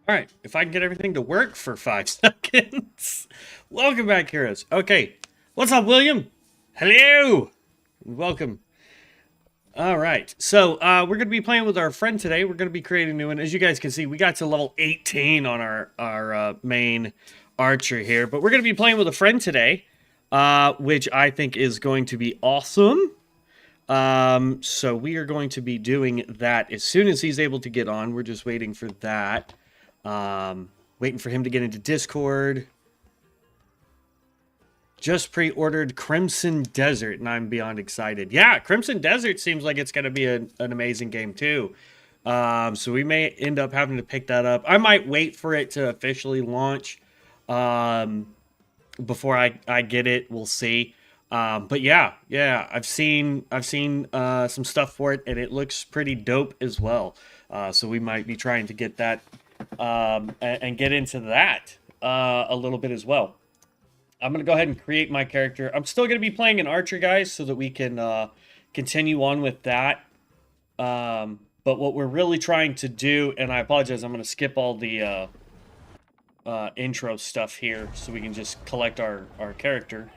All right, if I can get everything to work for 5 seconds. Welcome back, heroes. Okay, what's up, William? Hello. Welcome. All right, so we're going to be playing with our friend today. We're going to be creating a new one. As you guys can see, we got to level 18 on our main archer here, but we're going to be playing with a friend today, which I think is going to be awesome. So we are going to be doing that as soon as he's able to get on. We're just waiting for that. Waiting for him to get into Discord. Just pre-ordered Crimson Desert, and I'm beyond excited. Yeah, Crimson Desert seems like it's going to be an amazing game, too. So we may end up having to pick that up. I might wait for it to officially launch before I get it. We'll see. But yeah, I've seen some stuff for it, and it looks pretty dope as well. So we might be trying to get that and get into that a little bit as well. I'm gonna go ahead and create my character. I'm still gonna be playing an archer, guys, so that we can continue on with that. But what we're really trying to do, and I apologize, I'm gonna skip all the intro stuff here, so we can just collect our character.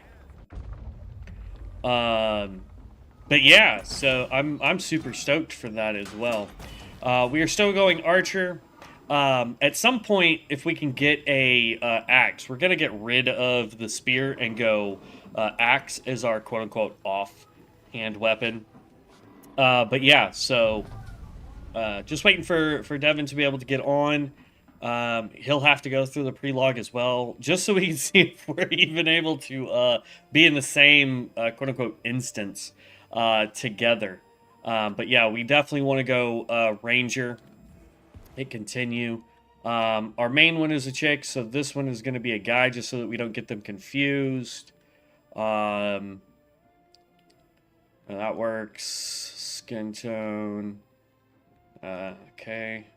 But yeah, so I'm super stoked for that as well. We are still going archer. At some point, if we can get a axe, we're gonna get rid of the spear and go axe as our quote unquote off hand weapon. But yeah, so just waiting for Devin to be able to get on. He'll have to go through the pre-log as well, just so we can see if we're even able to be in the same quote-unquote instance together. But yeah, we definitely want to go Ranger. Hit continue. Our main one is a chick, so this one is going to be a guy, just so that we don't get them confused. That works. Skin tone. Okay.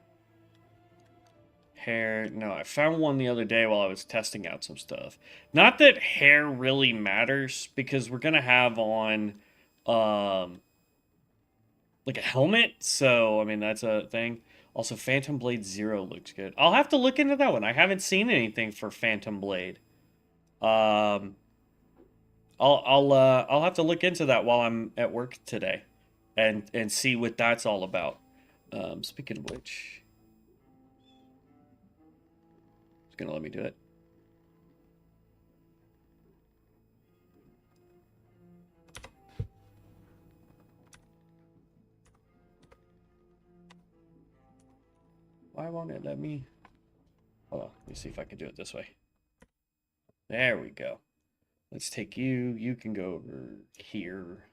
Hair. No, I found one the other day while I was testing out some stuff. Not that hair really matters, because we're going to have on like a helmet. So, I mean, that's a thing. Also, Phantom Blade Zero looks good. I'll have to look into that one. I haven't seen anything for Phantom Blade. Um, I'll have to look into that while I'm at work today, and see what that's all about. Speaking of which, it's gonna let me do it. Why won't it let me? Hold on, let me see if I can do it this way. There we go. Let's take you. You can go over here.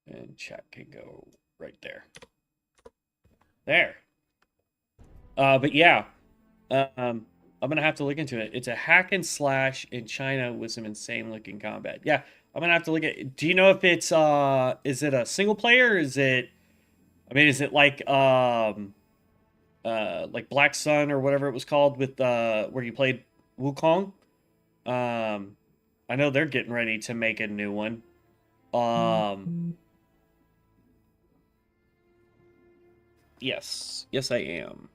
And chat can go right there. There. But yeah. I'm gonna have to look into it. It's a hack and slash in China with some insane looking combat. Yeah, I'm gonna have to look at it. Do you know if it's is it a single player or is it, I mean, is it like Black Sun or whatever it was called with where you played Wukong? I know they're getting ready to make a new one. Yes. Yes, I am.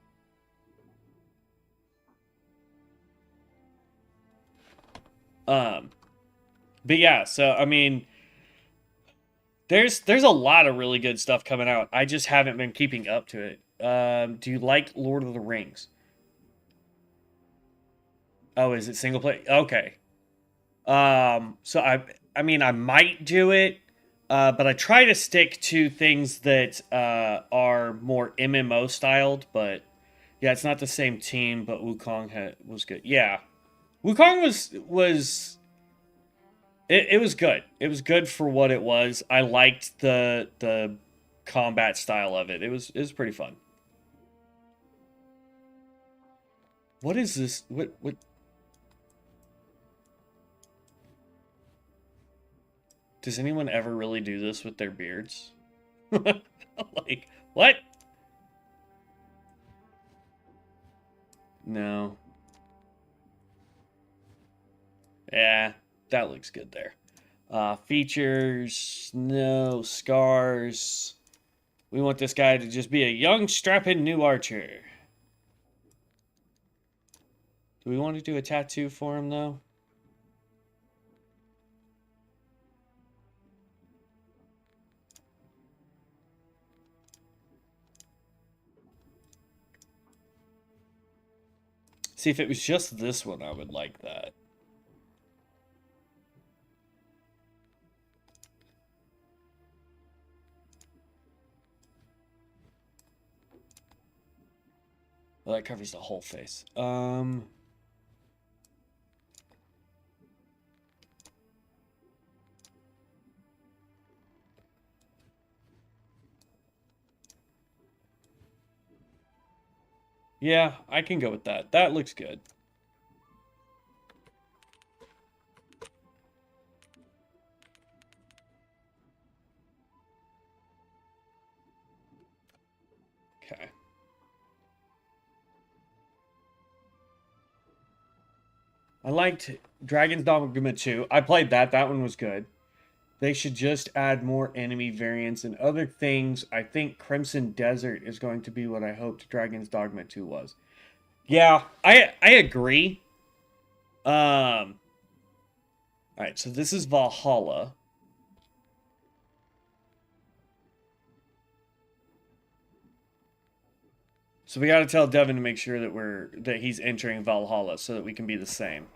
Um, but yeah, so I mean, there's a lot of really good stuff coming out. I just haven't been keeping up to it. Do you like Lord of the Rings? Oh, is it single play? Okay. So I mean, I might do it, but I try to stick to things that are more MMO styled. But yeah, it's not the same team, but Wukong was good. Yeah, Wukong was it was good. It was good for what it was. I liked the combat style of it. It was pretty fun. What is this? What? Does anyone ever really do this with their beards? Like, what? No. Yeah, that looks good there. Features, no. Scars. We want this guy to just be a young, strapping new archer. Do we want to do a tattoo for him, though? See, if it was just this one, I would like that. Well, that covers the whole face. Yeah, I can go with that. That looks good. Okay. I liked Dragon's Dogma 2. I played that. That one was good. They should just add more enemy variants and other things. I think Crimson Desert is going to be what I hoped Dragon's Dogma 2 was. Yeah, I agree. Alright, so this is Valhalla. So we gotta tell Devin to make sure that he's entering Valhalla so that we can be the same.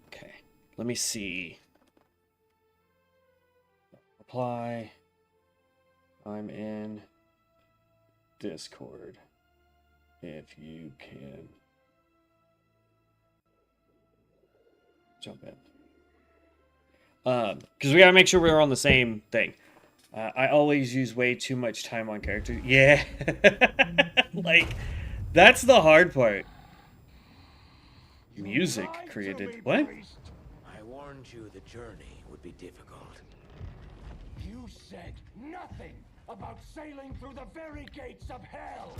Okay, let me see. Reply. I'm in Discord. If you can jump in. Because we gotta make sure we're on the same thing. I always use way too much time on characters. Yeah. Like, that's the hard part. Music created. What? I warned you the journey would be difficult. You said nothing about sailing through the very gates of hell.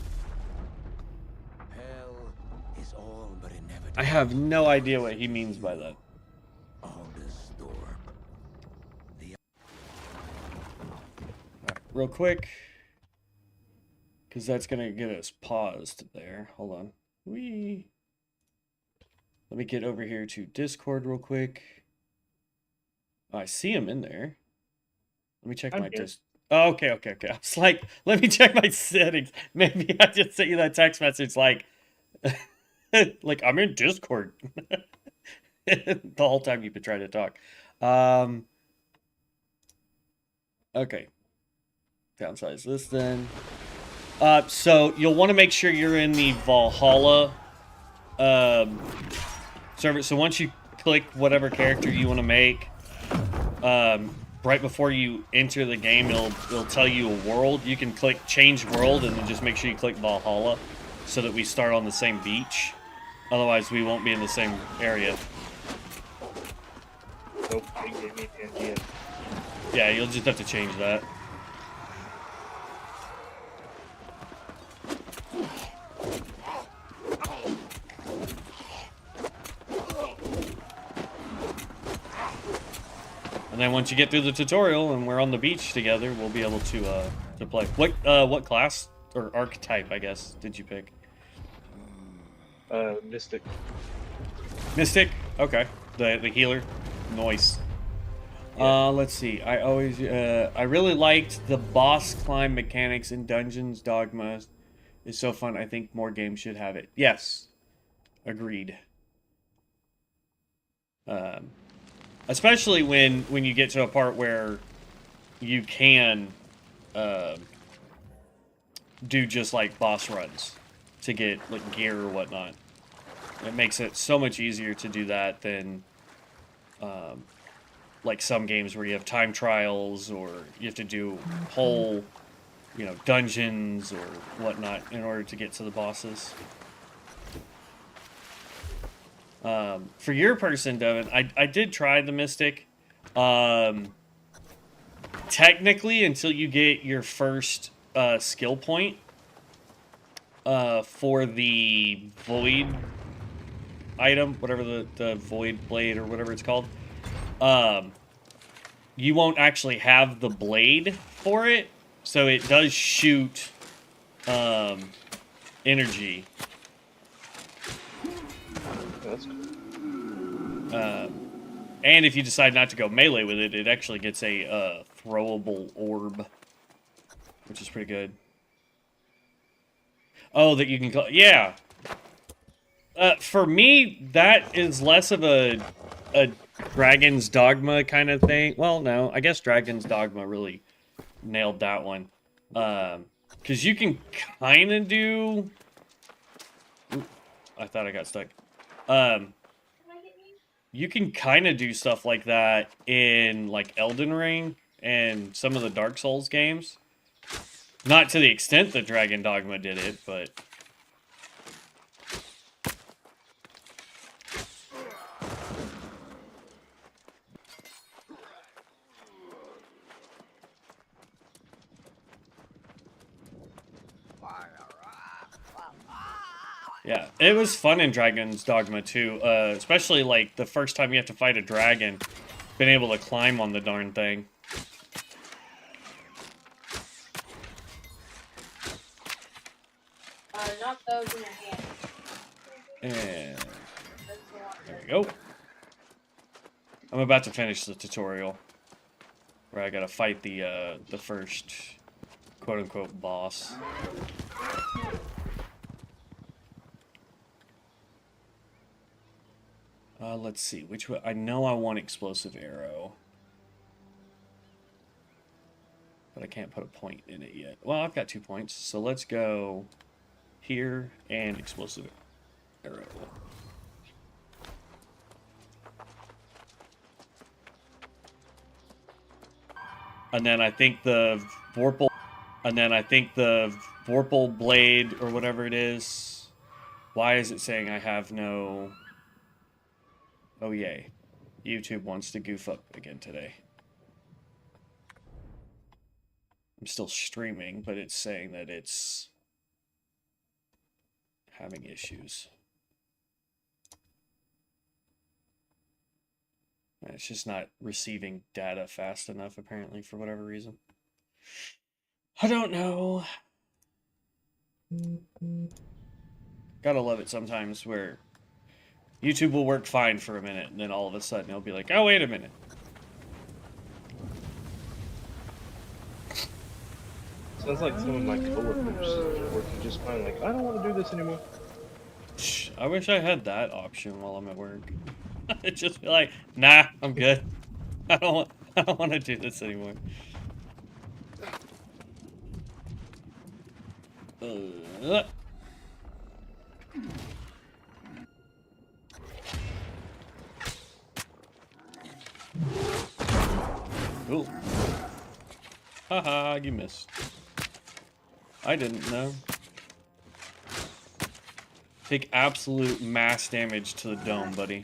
Hell is all but inevitable. I have no idea what he means by that. Real quick, because that's gonna get us paused there. Hold on. Let me get over here to Discord real quick. Oh, I see him in there. Let me check my Discord. Oh, okay. I was like, let me check my settings. Maybe I just sent you that text message like, like I'm in Discord. The whole time you've been trying to talk. Okay. Downsize this then. So you'll want to make sure you're in the Valhalla server. So once you click whatever character you want to make, right before you enter the game, it'll tell you a world. You can click change world and then just make sure you click Valhalla so that we start on the same beach. Otherwise, we won't be in the same area. Nope, they gave me the idea. Yeah, you'll just have to change that. And then once you get through the tutorial and we're on the beach together, we'll be able to play. What class or archetype, I guess, did you pick? Mystic. Mystic? Okay. The healer? Nice. Yeah. Let's see. I really liked the boss climb mechanics in Dungeons Dogma. It's so fun. I think more games should have it. Yes. Agreed. Especially when you get to a part where you can do just like boss runs to get like gear or whatnot. It makes it so much easier to do that than like some games where you have time trials or you have to do whole, dungeons or whatnot in order to get to the bosses. For your person, Devin, I did try the Mystic. Technically, until you get your first skill point for the Void item, whatever the Void Blade or whatever it's called, you won't actually have the blade for it, so it does shoot energy. That's cool. And if you decide not to go melee with it, it actually gets a throwable orb, which is pretty good. Oh, that you can call... Yeah. For me, that is less of a Dragon's Dogma kind of thing. Well, no, I guess Dragon's Dogma really nailed that one. Because you can kind of do... Ooh, I thought I got stuck. You can kind of do stuff like that in, like, Elden Ring and some of the Dark Souls games. Not to the extent that Dragon Dogma did it, but... Yeah, it was fun in Dragon's Dogma too, especially like the first time you have to fight a dragon, being able to climb on the darn thing. Not those in your hand. And there we go. I'm about to finish the tutorial, where I gotta fight the first quote-unquote boss. Let's see, which way? I know I want explosive arrow. But I can't put a point in it yet. Well, I've got 2 points, so let's go here and explosive arrow. And then I think the Vorpal... And then I think the Vorpal blade, or whatever it is... Why is it saying I have no... Oh, yay. YouTube wants to goof up again today. I'm still streaming, but it's saying that it's having issues. It's just not receiving data fast enough, apparently, for whatever reason. I don't know. Gotta love it sometimes where YouTube will work fine for a minute, and then all of a sudden it'll be like, oh, wait a minute. Sounds like some of my coworkers are working just fine. Like, I don't want to do this anymore. I wish I had that option while I'm at work. It'd just be like, nah, I'm good. I don't want to do this anymore. Ooh. Haha, you missed. I didn't know. Take absolute mass damage to the dome, buddy.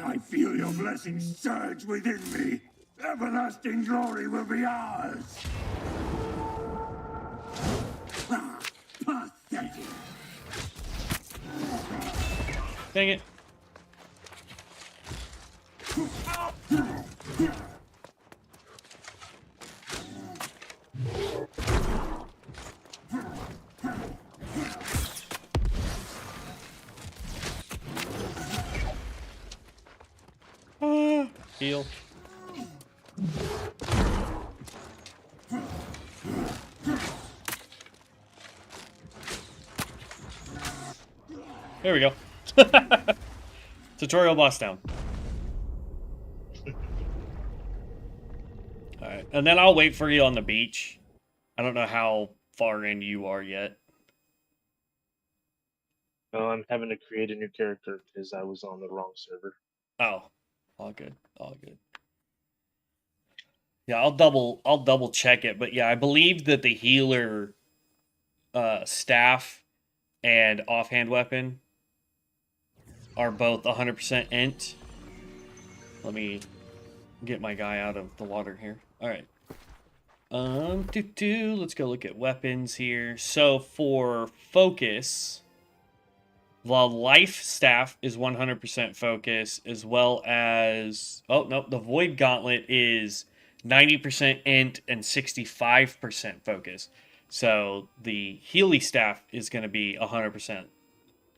I feel your blessings surge within me. Everlasting glory will be ours. Ah, pathetic. Dang it. Heal. There we go. Tutorial boss down. Alright, and then I'll wait for you on the beach. I don't know how far in you are yet. No, I'm having to create a new character because I was on the wrong server. Oh, all good, all good. Yeah, I'll double check it, but yeah, I believe that the healer staff and offhand weapon are both 100% int. Let me get my guy out of the water here. All right. Let's go look at weapons here. So for focus, The life staff is 100% focus, as well as oh no, the void gauntlet is 90% int and 65% focus. So the Healy staff is going to be 100%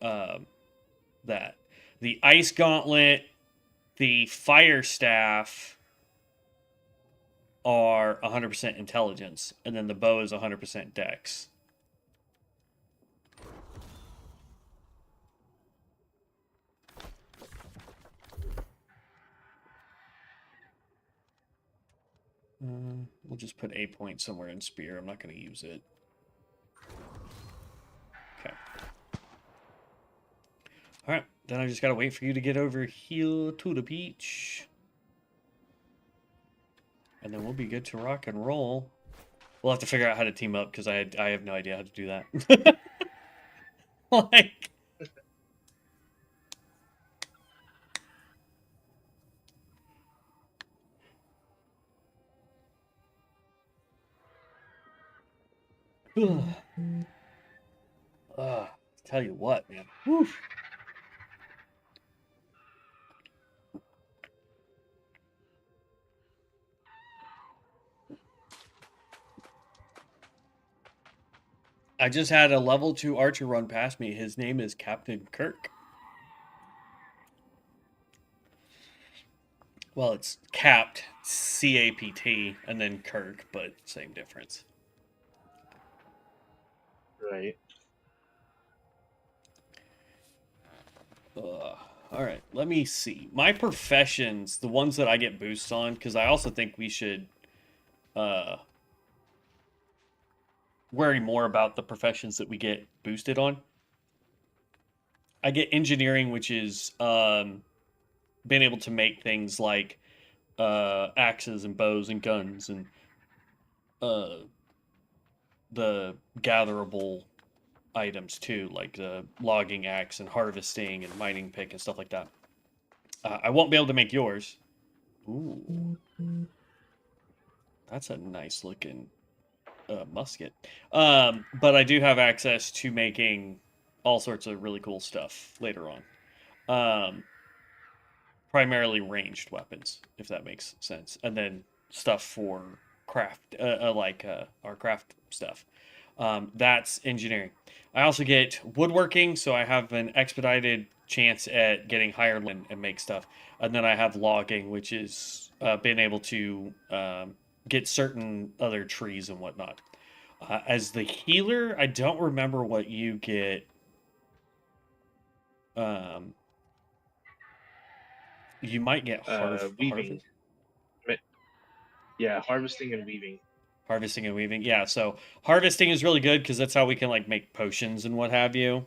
that. The ice gauntlet, the fire staff are 100% intelligence, and then the bow is 100% dex. We'll just put a point somewhere in spear. I'm not going to use it. Okay. All right. Then I just got to wait for you to get over here to the beach. And then we'll be good to rock and roll. We'll have to figure out how to team up because I have no idea how to do that. Like... Tell you what, man. Whew. I just had a level 2 archer run past me. His name is Captain Kirk. Well, it's capped, C-A-P-T, and then Kirk, but same difference. Right. All right, let me see. My professions, the ones that I get boosts on, because I also think we should worry more about the professions that we get boosted on. I get engineering, which is being able to make things like axes and bows and guns and the gatherable items too, like the logging axe and harvesting and mining pick and stuff like that. I won't be able to make yours. Ooh, that's a nice looking musket. But I do have access to making all sorts of really cool stuff later on. Primarily ranged weapons, if that makes sense, and then stuff for craft, our craft stuff. That's engineering. I also get woodworking, so I have an expedited chance at getting higher and make stuff. And then I have logging, which is being able to get certain other trees and whatnot. As the healer, I don't remember what you get. You might get weaving. Yeah, harvesting and weaving. Harvesting and weaving. Yeah, so harvesting is really good because that's how we can like make potions and what have you.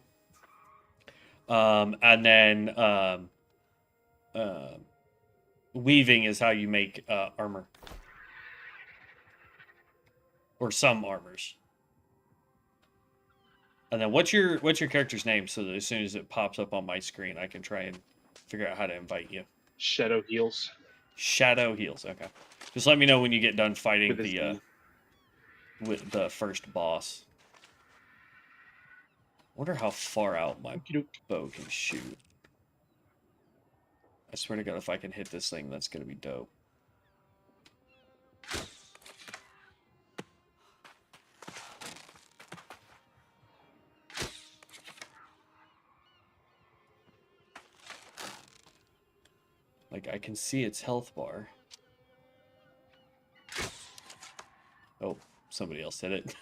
And then weaving is how you make armor. Or some armors. And then what's your character's name so that as soon as it pops up on my screen I can try and figure out how to invite you. Shadow Heals. Shadow Heals, okay. Just let me know when you get done fighting with the first boss. Wonder how far out my bow can shoot. I swear to God, if I can hit this thing, that's gonna be dope. Like, I can see its health bar. Oh, somebody else hit it.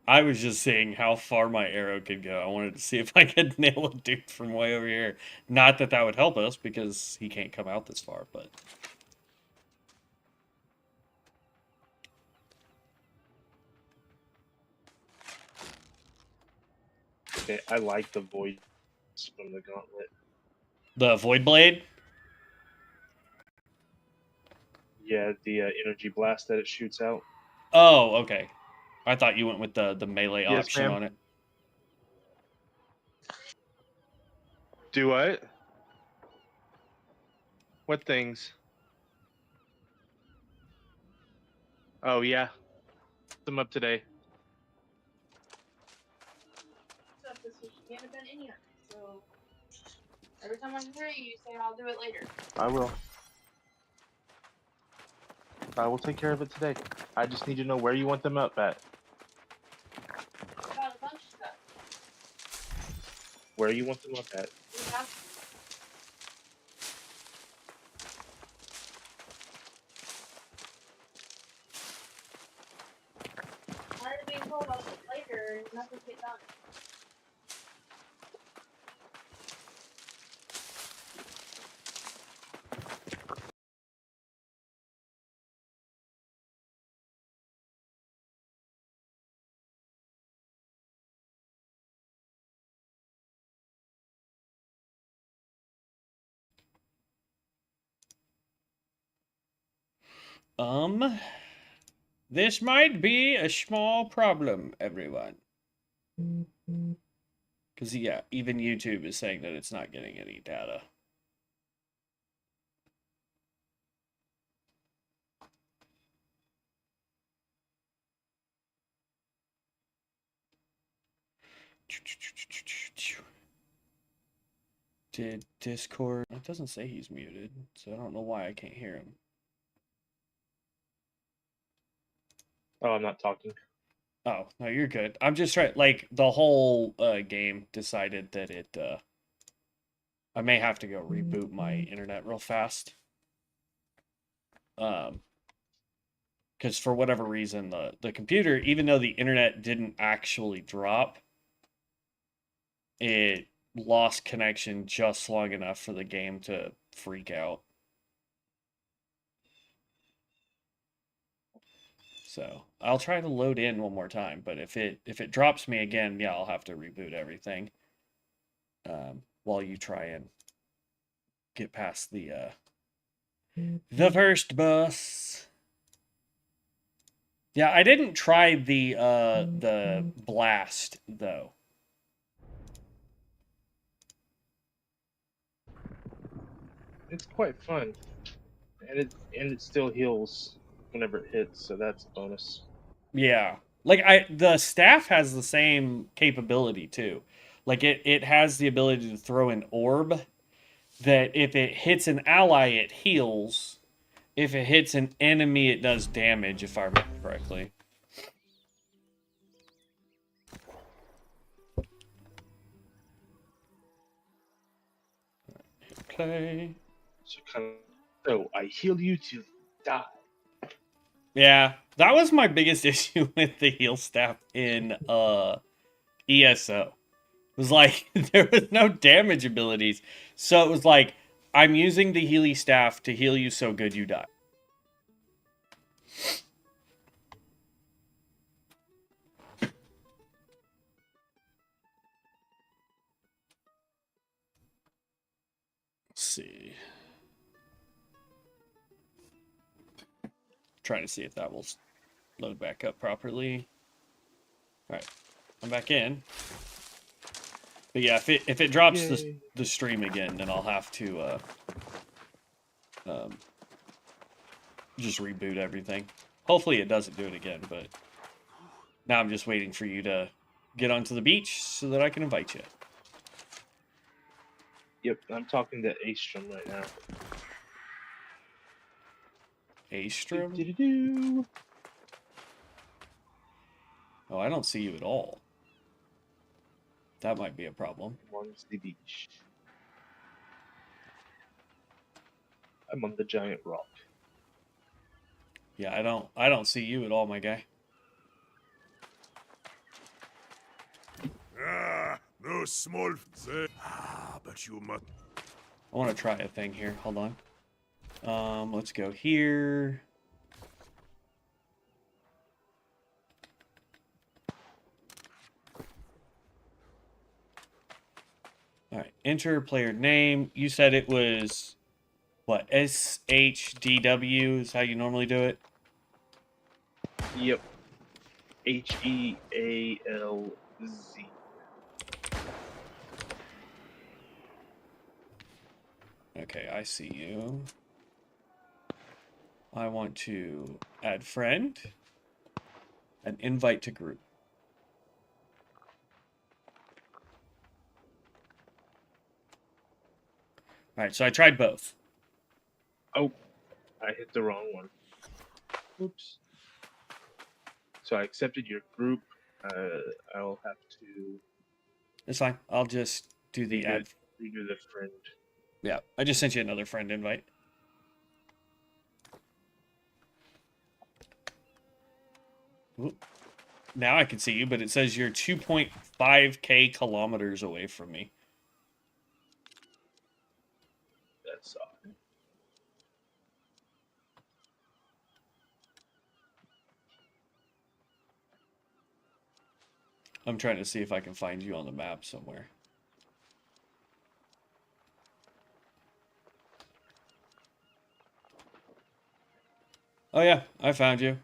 I was just seeing how far my arrow could go. I wanted to see if I could nail a dude from way over here. Not that that would help us, because he can't come out this far, but... Okay, I like the voice from the gauntlet. The Void Blade? Yeah, the energy blast that it shoots out. Oh, okay. I thought you went with the melee Yes, option ma'am. on it. Do what? What things? Oh, yeah. Them up today. You haven't done any of it, so every time I hear you, you say I'll do it later. I will. I will take care of it today. I just need to know where you want them up at. About a bunch of stuff. Where you want them up at. We have to. Tired of being told I'll do it later and nothing get done. This might be a small problem, everyone. Because, yeah, even YouTube is saying that it's not getting any data. Did Discord... It doesn't say he's muted, so I don't know why I can't hear him. Oh, I'm not talking. Oh, no, you're good. I'm just trying... Like, the whole game decided that it... I may have to go reboot my internet real fast. Because for whatever reason, the computer, even though the internet didn't actually drop, it lost connection just long enough for the game to freak out. So I'll try to load in one more time, but if it drops me again, yeah, I'll have to reboot everything. While you try and get past the first bus. Yeah, I didn't try the blast though. It's quite fun, and it still heals whenever it hits, so that's a bonus. Yeah. Like the staff has the same capability too. Like it has the ability to throw an orb that if it hits an ally it heals. If it hits an enemy it does damage, if I remember correctly. Okay. So I heal you to die. Yeah, that was my biggest issue with the heal staff in ESO. It was like there was no damage abilities. So it was like I'm using the Healy staff to heal you so good you die. Let's see. Trying to see if that will load back up properly. All right, I'm back in. But yeah, if it drops the stream again, then I'll have to just reboot everything. Hopefully it doesn't do it again, but now I'm just waiting for you to get onto the beach so that I can invite you. Yep, I'm talking to Astrom right now. Astrom? Do-do-do-do. Oh, I don't see you at all. That might be a problem. I'm on the beach. I'm on the giant rock. Yeah, I don't see you at all, my guy. No small thing. But you must. I want to try a thing here. Hold on. Let's go here. All right, enter player name. You said it was what? SHDW is how you normally do it? Yep. HEALZ. Okay, I see you. I want to add friend and invite to group. Alright, so I tried both. Oh, I hit the wrong one. Oops. So I accepted your group. I'll have to It's fine. I'll just do the ad. redo the friend. Yeah, I just sent you another friend invite. Oop. Now I can see you, but it says you're 2.5k kilometers away from me. That's odd. I'm trying to see if I can find you on the map somewhere. Oh yeah, I found you.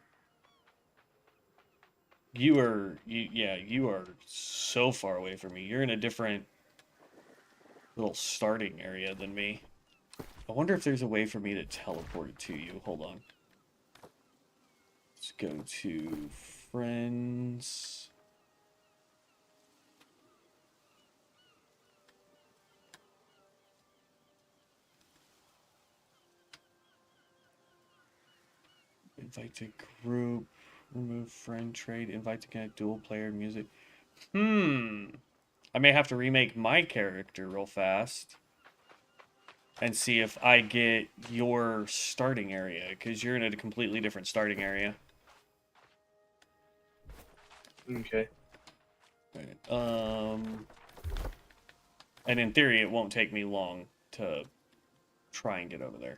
You are so far away from me. You're in a different little starting area than me. I wonder if there's a way for me to teleport to you. Hold on. Let's go to friends. Invite to group. Remove friend trade. Invite to connect dual player music. I may have to remake my character real fast. And see if I get your starting area. Because you're in a completely different starting area. Okay. Right. And in theory, it won't take me long to try and get over there.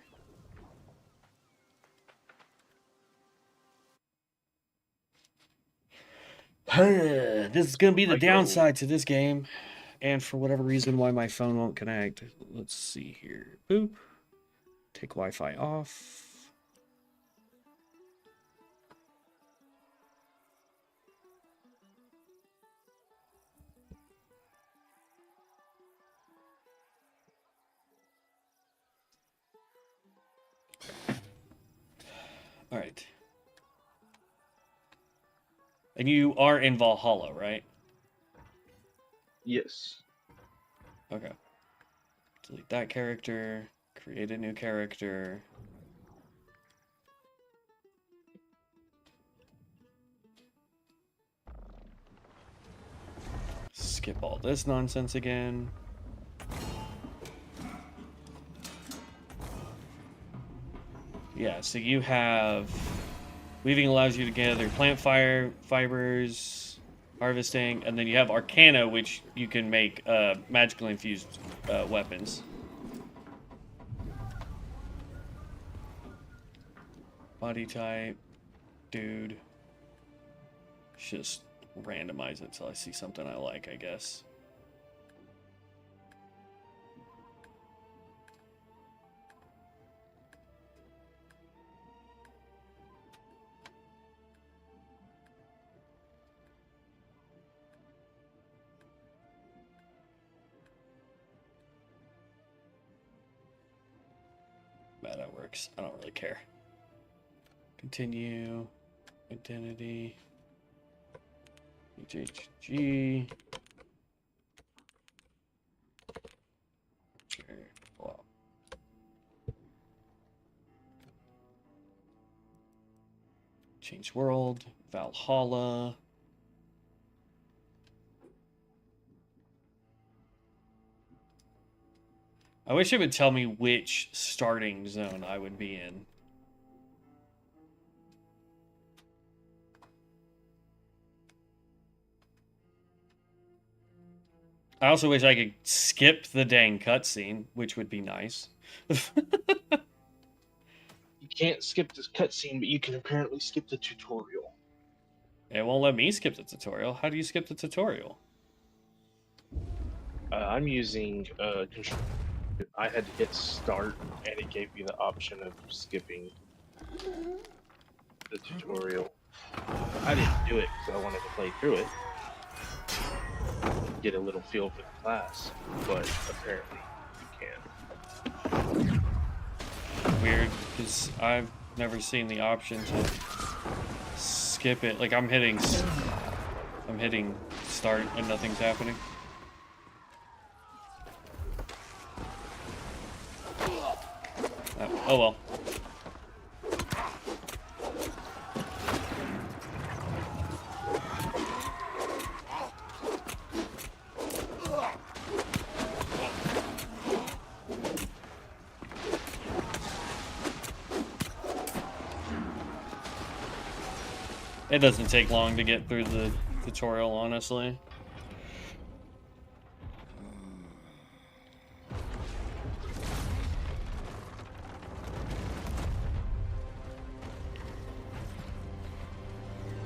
This is going to be the downside to this game. And for whatever reason, why my phone won't connect. Let's see here. Boop. Take Wi-Fi off. All right. And you are in Valhalla, right? Yes. Okay. Delete that character. Create a new character. Skip all this nonsense again. Yeah, so you have... Weaving allows you to gather plant fibers, harvesting, and then you have Arcana, which you can make magically infused weapons. Body type, dude. Just randomize it till I see something I like, I guess. That works. I don't really care. Continue. Identity. HHG. Wow. Change world. Valhalla. I wish it would tell me which starting zone I would be in. I also wish I could skip the dang cutscene, which would be nice. You can't skip this cutscene, but you can apparently skip the tutorial. It won't let me skip the tutorial. How do you skip the tutorial? I'm using control. I had to hit start, and it gave me the option of skipping the tutorial. I didn't do it because I wanted to play through it, get a little feel for the class, but apparently you can. Weird, because I've never seen the option to skip it. Like I'm hitting start and nothing's happening. Oh well. It doesn't take long to get through the tutorial, honestly.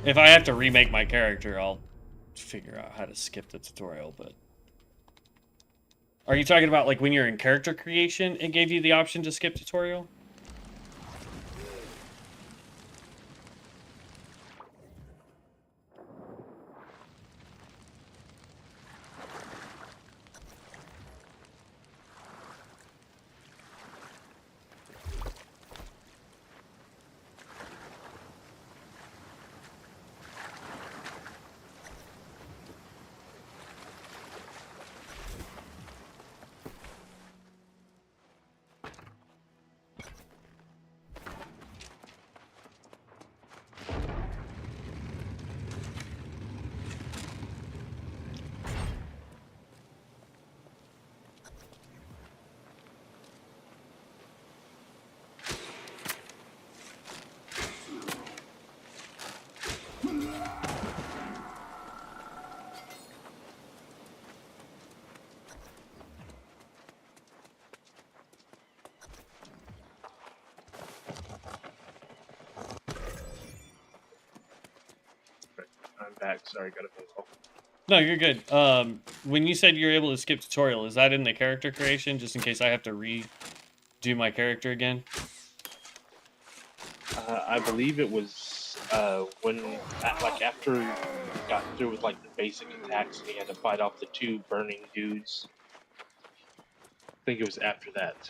If I have to remake my character, I'll figure out how to skip the tutorial, but... Are you talking about, like, when you're in character creation, it gave you the option to skip tutorial? I'm back. Sorry, got a phone call. No, you're good. When you said you're able to skip tutorial, is that in the character creation, just in case I have to redo my character again? I believe it was when, like, after he got through with like the basic attacks, and he had to fight off the 2 burning dudes. I think it was after that.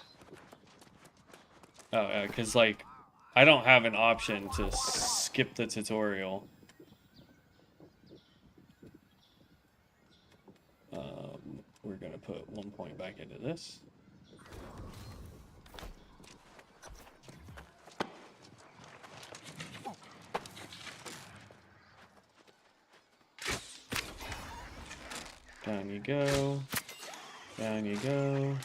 Oh, yeah, because, like, I don't have an option to skip the tutorial. We're going to put 1 point back into this. Down you go. Down you go.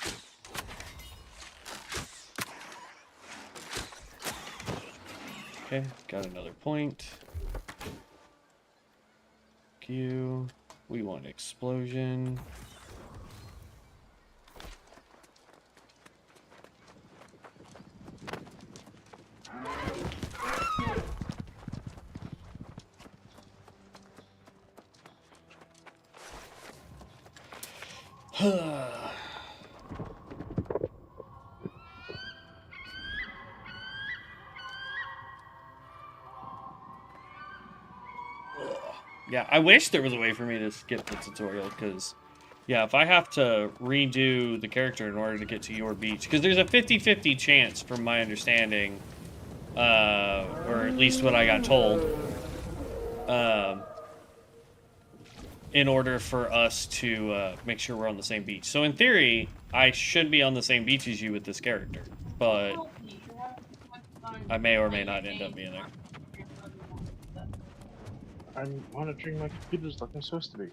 Okay, got another point. Q. We want explosion. Yeah, I wish there was a way for me to skip the tutorial, because, yeah, if I have to redo the character in order to get to your beach, because there's a 50-50 chance, from my understanding, or at least what I got told, in order for us to make sure we're on the same beach. So in theory, I should be on the same beach as you with this character, but I may or may not end up being there. I'm monitoring my computers like I'm supposed to be.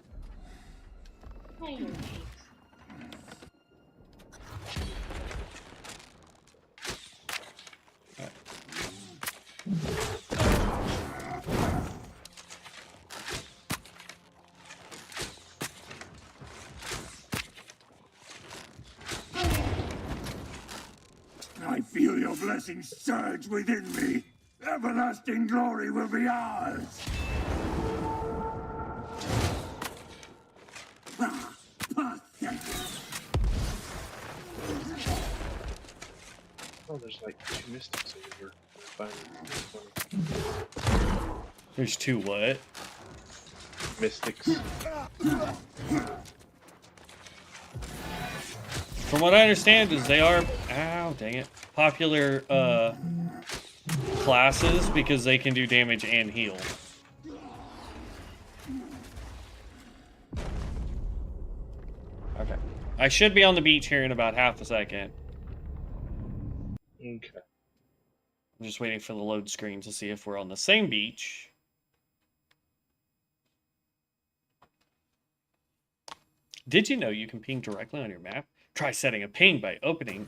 I feel your blessings surge within me. Everlasting glory will be ours. Ah, pathetic. Oh, there's like 2 mystics over here. There's 2 what? Mystics. From what I understand is they are, ow, dang it, popular classes because they can do damage and heal. Okay. I should be on the beach here in about half a second. Okay. I'm just waiting for the load screen to see if we're on the same beach. Did you know you can ping directly on your map? Try setting a ping by opening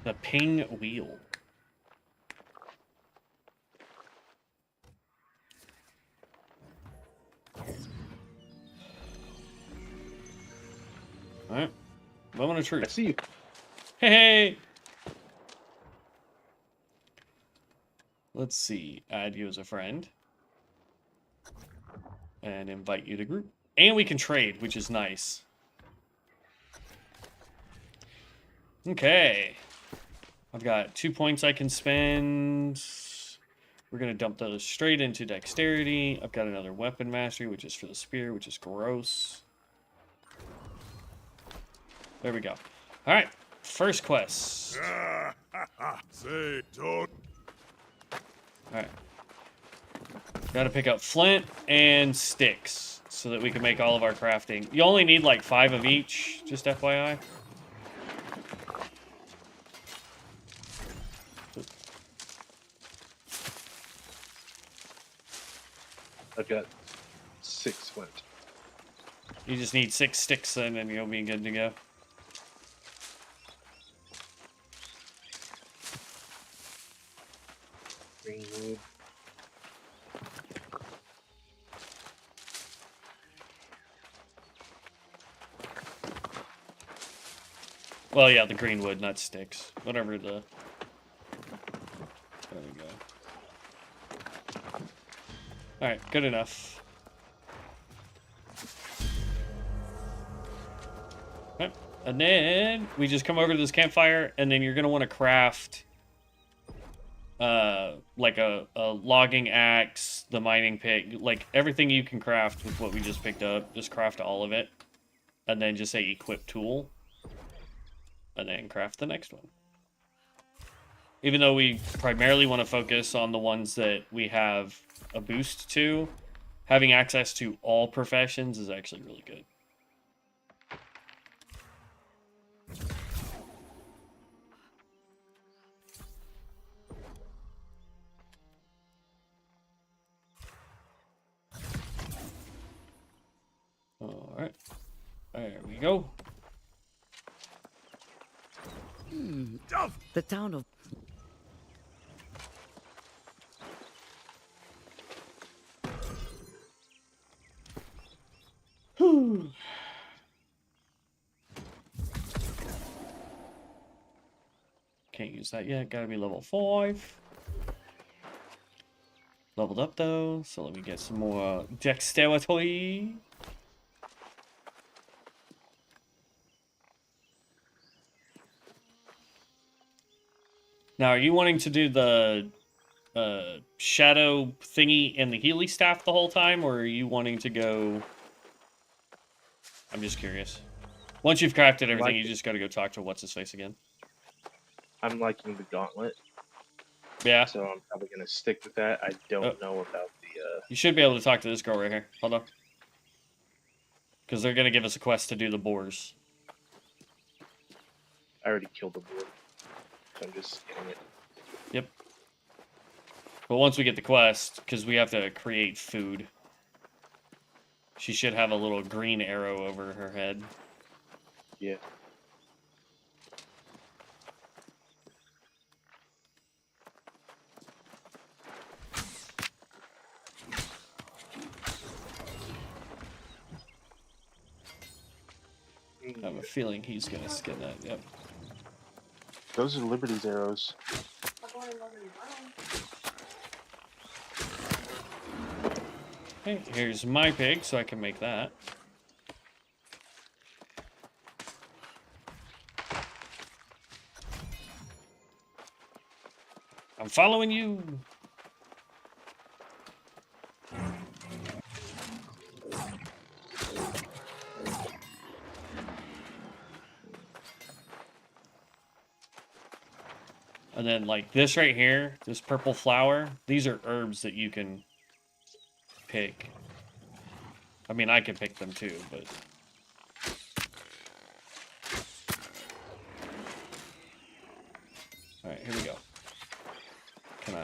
the ping wheel. Alright. Moment of I truth. see you. Hey! Let's see. Add you as a friend. And invite you to group. And we can trade, which is nice. Okay. I've got 2 points I can spend. We're going to dump those straight into dexterity. I've got another weapon mastery, which is for the spear, which is gross. There we go. All right. First quest. Say, don't. All right. Got to pick up flint and sticks so that we can make all of our crafting. You only need like 5 of each, just FYI. I've got 6 flint. You just need 6 sticks then and you'll be good to go. Greenwood. Well, yeah, the green wood, not sticks. Whatever the... There we go. Alright, good enough. Okay. And then we just come over to this campfire, and then you're going to want to craft like a logging axe, the mining pick, like everything you can craft with what we just picked up. Just craft all of it. And then just say equip tool. And then craft the next one. Even though we primarily want to focus on the ones that we have a boost to, having access to all professions is actually really good. All right. There we go. The town of... Can't use that yet. Gotta be level 5. Leveled up though, so let me get some more dexterity. Now, are you wanting to do the shadow thingy and the Healy staff the whole time, or are you wanting to go... I'm just curious. Once you've crafted everything, you just gotta go talk to what's-his-face again. I'm liking the gauntlet, Yeah. so I'm probably going to stick with that. I don't know about the... You should be able to talk to this girl right here. Hold on. Because they're gonna give us a quest to do the boars. I already killed the boar, so I'm just getting it. Yep. But once we get the quest, because we have to create food, she should have a little green arrow over her head. Yeah. I have a feeling he's gonna skin that. Yep. Those are Liberty's arrows. Okay, here's my pig, so I can make that. I'm following you. And then, like, this right here, this purple flower, these are herbs that you can pick. I mean, I can pick them too, but... Alright, here we go. Can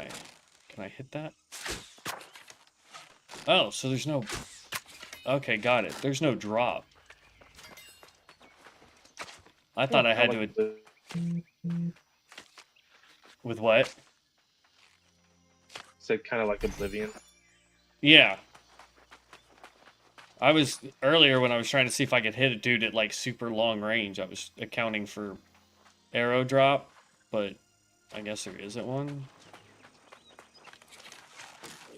I hit that? Oh, so there's no... Okay, got it. There's no drop. I thought I had to... With what? Said kind of like Oblivion. Yeah. I was... Earlier, when I was trying to see if I could hit a dude at, like, super long range, I was accounting for arrow drop, but I guess there isn't one.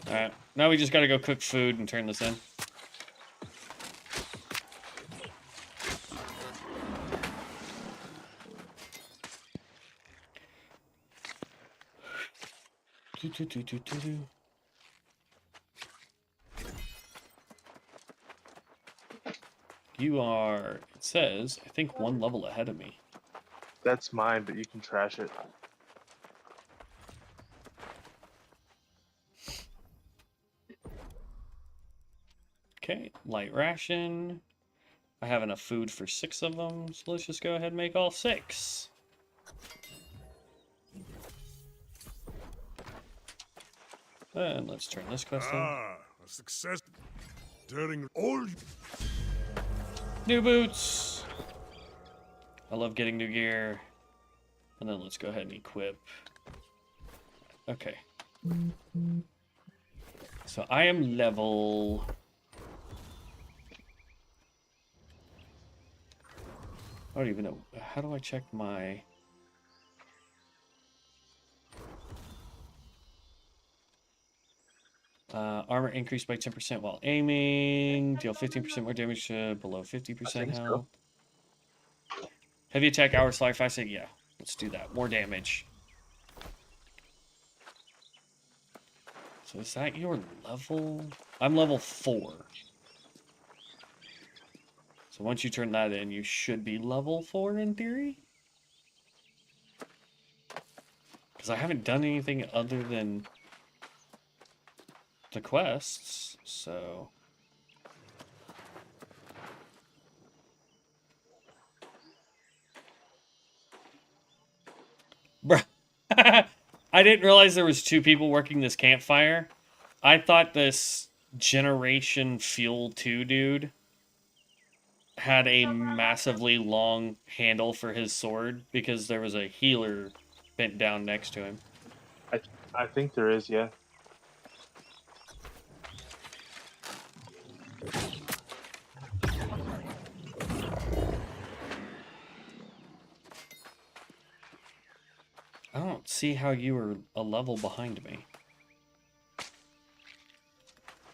Alright. Now we just gotta go cook food and turn this in. You are, it says, I think 1 level ahead of me. That's mine, but you can trash it. Okay, light ration. I have enough food for 6 of them, so let's just go ahead and make all 6. And let's turn this quest in. A success. Turning all. New boots! I love getting new gear. And then let's go ahead and equip. Okay. So I am level... I don't even know. How do I check my... armor increased by 10% while aiming. Deal 15% more damage to below 50% health. Heavy attack, hour slide, fast. Yeah, let's do that. More damage. So is that your level? I'm level 4. So once you turn that in, you should be level 4 in theory. Because I haven't done anything other than the quests, so... Bruh. I didn't realize there was 2 people working this campfire. I thought this Generation Fuel 2 dude had a massively long handle for his sword because there was a healer bent down next to him. I think there is, yeah. I don't see how you were a level behind me.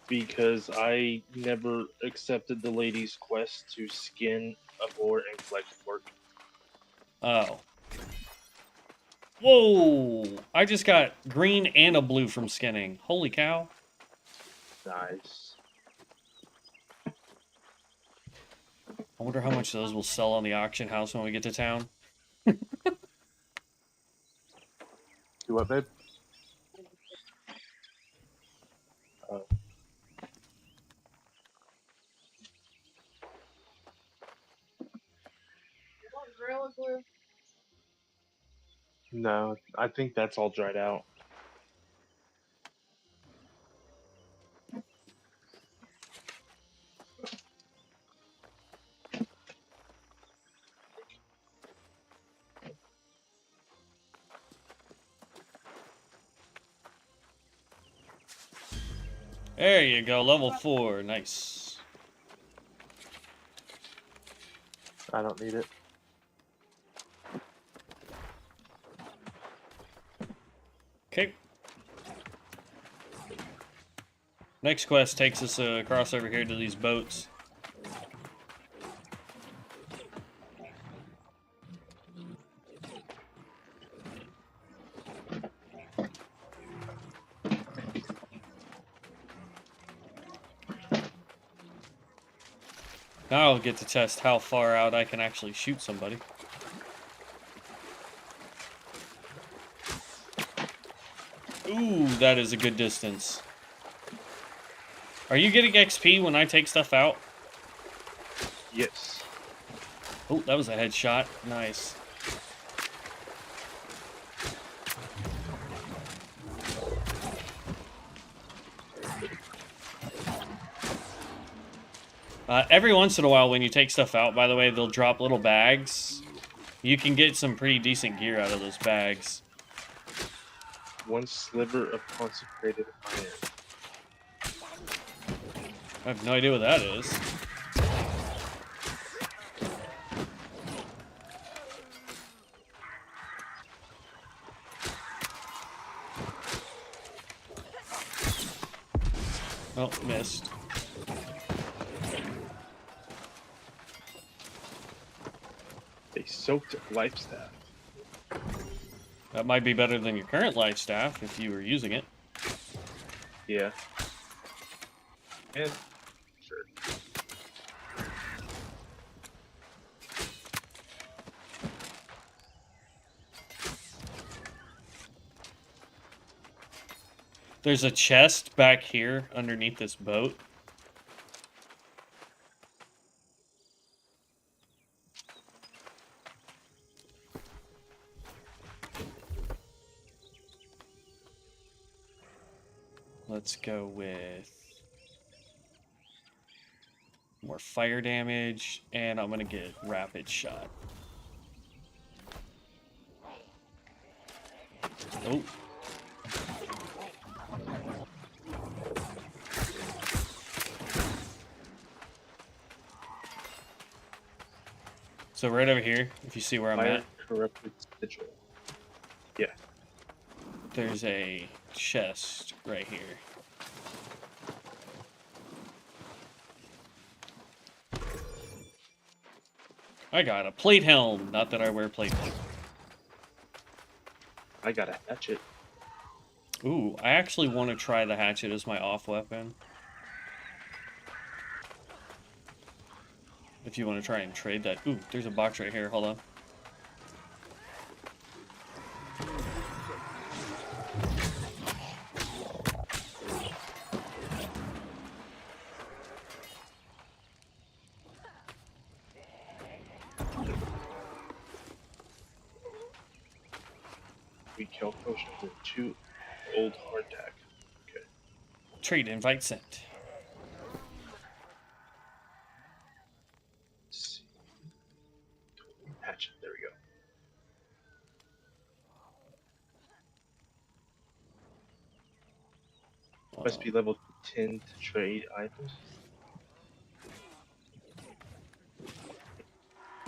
Because I never accepted the lady's quest to skin a boar and collect pork. Oh. Whoa! I just got green and a blue from skinning. Holy cow. Nice. I wonder how much those will sell on the auction house when we get to town. Do what, babe? Oh. Gorilla glue. No, I think that's all dried out. There you go, level 4. Nice. I don't need it. Okay. Next quest takes us across over here to these boats. Now I'll get to test how far out I can actually shoot somebody. Ooh, that is a good distance. Are you getting XP when I take stuff out? Yes. Oh, that was a headshot. Nice. Every once in a while, when you take stuff out, by the way, they'll drop little bags. You can get some pretty decent gear out of those bags. One sliver of consecrated iron. I have no idea what that is. Oh, missed. A soaked life staff. That might be better than your current life staff if you were using it. Yeah. And sure. There's a chest back here underneath this boat. Let's go with more fire damage, and I'm gonna get rapid shot. Oh. So right over here, if you see where I'm Fire at, corrupted sigil. Yeah. there's a chest right here. I got a plate helm. Not that I wear plate helm. I got a hatchet. Ooh, I actually want to try the hatchet as my off weapon. If you want to try and trade that. Ooh, there's a box right here. Hold on. We kill potion with 2 old hardtack. Okay. Trade invite sent. Let's see. Hatchet. There we go. Must be level 10 to trade items.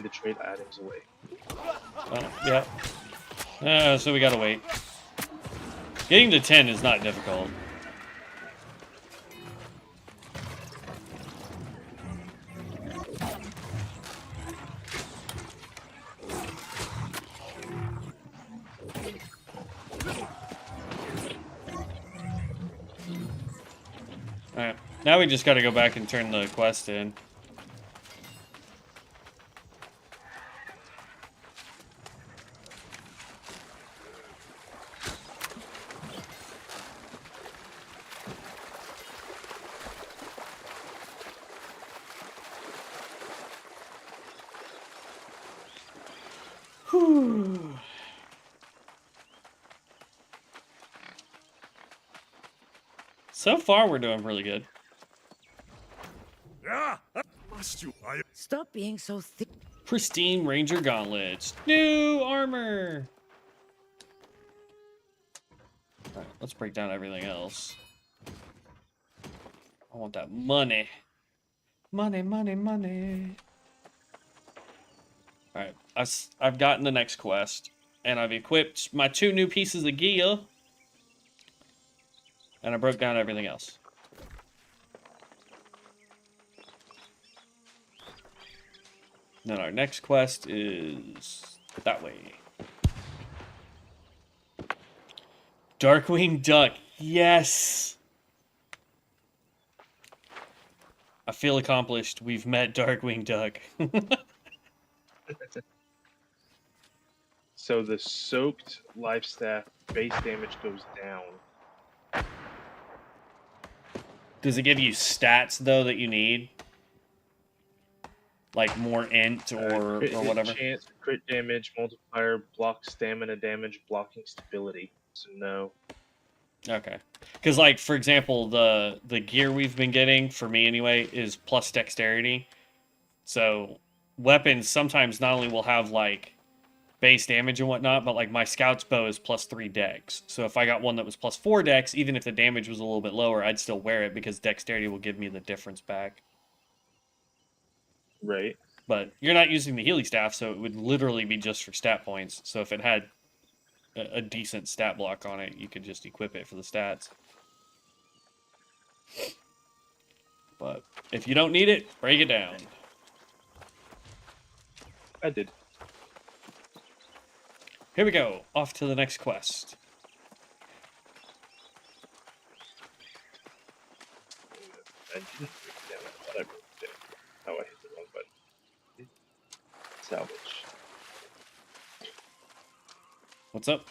To trade items away. Yeah. So we gotta wait. Getting to 10 is not difficult. Alright. Now we just gotta go back and turn the quest in. Whew. So far, we're doing really good. Stop being so thick. Pristine Ranger gauntlets. New armor. Alright, let's break down everything else. I want that money. Money, money, money. Alright, I've gotten the next quest. And I've equipped my 2 new pieces of gear. And I broke down everything else. Then our next quest is that way. Darkwing Duck. Yes! I feel accomplished. We've met Darkwing Duck. So the soaked life staff base damage goes down. Does it give you stats, though, that you need? Like more int or Crit hit whatever? Chance, crit damage, multiplier, block stamina damage, blocking stability. So no. Okay. Because, like, for example, the gear we've been getting, for me anyway, is plus dexterity. So, weapons sometimes not only will have, like, base damage and whatnot, but, like, my scout's bow is plus 3 dex. So if I got one that was plus 4 dex, even if the damage was a little bit lower, I'd still wear it because dexterity will give me the difference back. Right. But you're not using the Healy Staff, so it would literally be just for stat points. So if it had a decent stat block on it, you could just equip it for the stats. But if you don't need it, break it down. I did. Here we go. Off to the next quest. I didn't break it down. I thought I broke it down. Oh, I hit the wrong button. Salvage. What's up?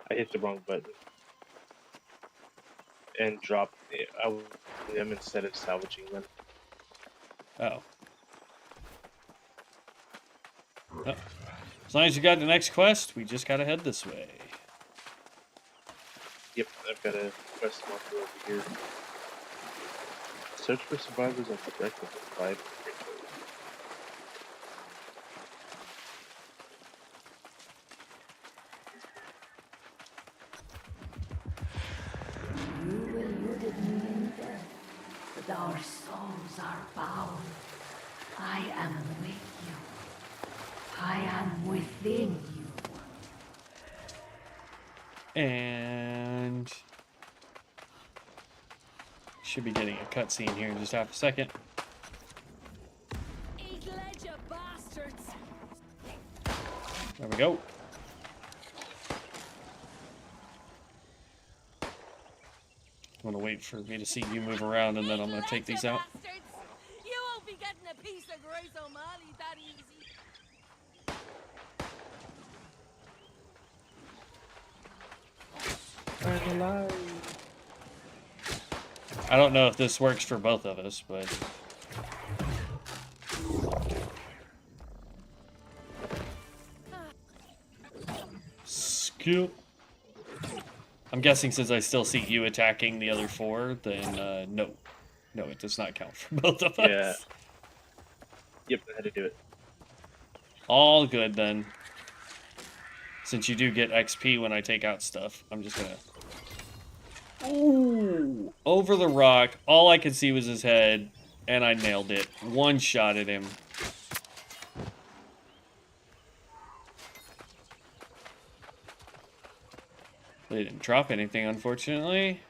I hit the wrong button. And dropped them instead of salvaging them. Oh. Oh. As long as you got the next quest, we just gotta head this way. Yep, I've got a quest marker over here. Search for survivors on the wreck of the 5 Rainbow. You eluded me in death, but our souls are bound. I am with you. I am within you. And should be getting a cutscene here in just half a second. Eat ledger, bastards! There we go. I'm gonna wait for me to see you move around, and then I'm gonna take these out. Bastards! You won't be getting a piece of Grace O'Malley that easy. I'm alive. I don't know if this works for both of us, but skip. I'm guessing since I still see you attacking the other 4, then no, it does not count for both of us. Yeah. Yep, I had to do it. All good then. Since you do get XP when I take out stuff, I'm just gonna. Ooh! Over the rock. All I could see was his head, and I nailed it. One shot at him. They didn't drop anything, unfortunately.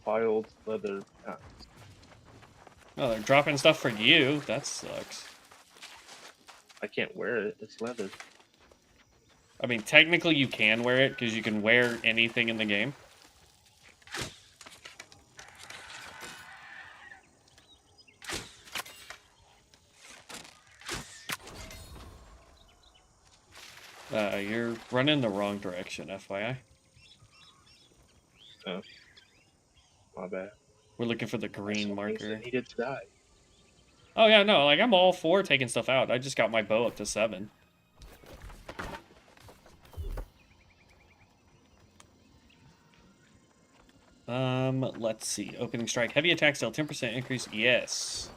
Filed leather pants. Oh, they're dropping stuff for you. That sucks. I can't wear it. It's leather. I mean, technically you can wear it, because you can wear anything in the game. You're running the wrong direction, FYI. Oh. My bad. We're looking for the green Some things marker. that needed to die. Oh yeah, no, like I'm all for taking stuff out. I just got my bow up to 7. Let's see. Opening strike. Heavy attacks deal 10% increase. Yes.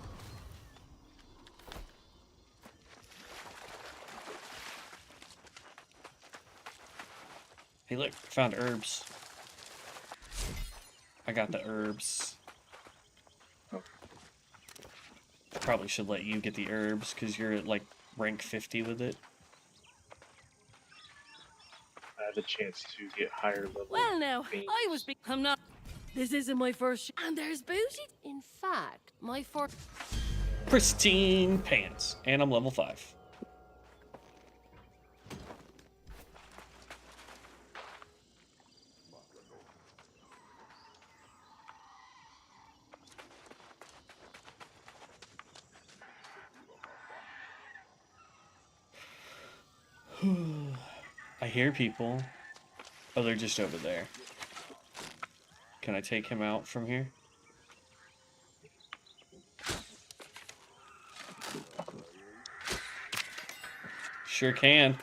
Hey, look, found herbs. I got the herbs. Oh. Probably should let you get the herbs because you're at like rank 50 with it. I have a chance to get higher level. Well, now, things. I'm not. This isn't my first. And there's booty. In fact, my first. Pristine pants. And I'm level 5. I hear people. Oh, they're just over there. Can I take him out from here? Sure can.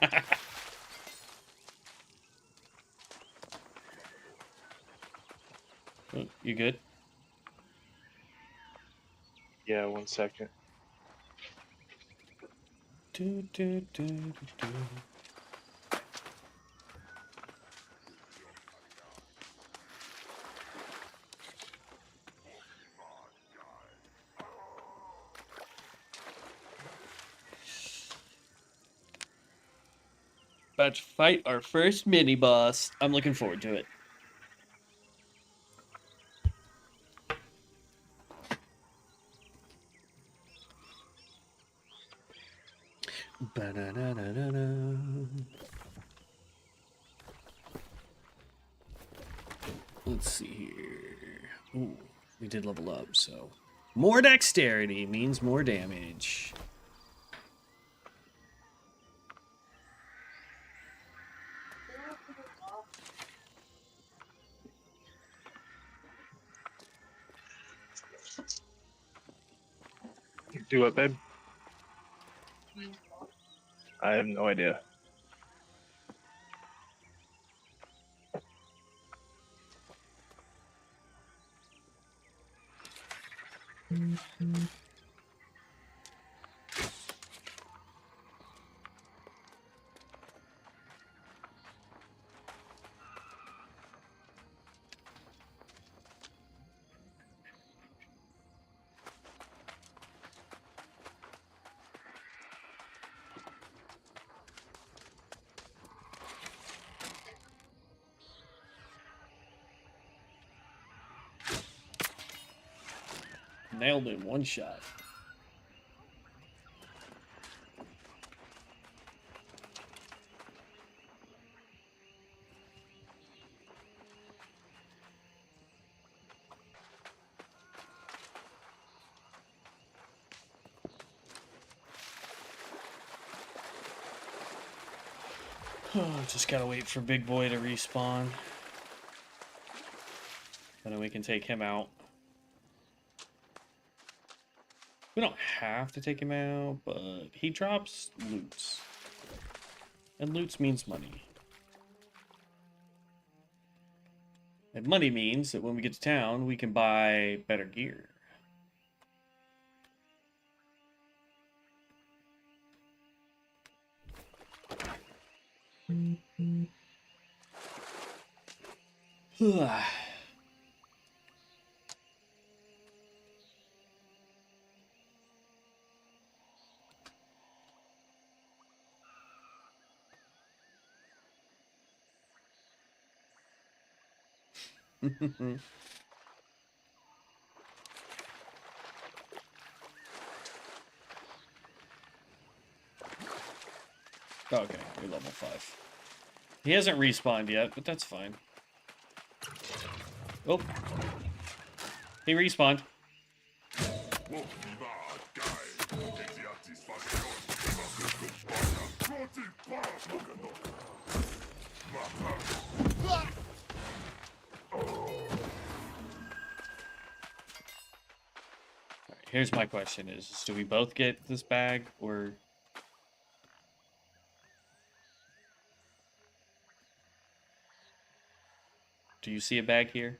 Oh, you good? Yeah, 1 second. Do, do, do, do, do. About to fight our first mini boss. I'm looking forward to it. Ba-da-da-da-da-da. Let's see here. Ooh, we did level up, so more dexterity means more damage. Do it, babe. I have no idea. Nailed it in one shot. Just gotta wait for Big Boy to respawn. And then we can take him out. We don't have to take him out, but he drops loots. And loots means money. And money means that when we get to town, we can buy better gear. Okay, you're level 5. He hasn't respawned yet, but that's fine. Oh. He respawned. Here's my question is do we both get this bag, or... Do you see a bag here?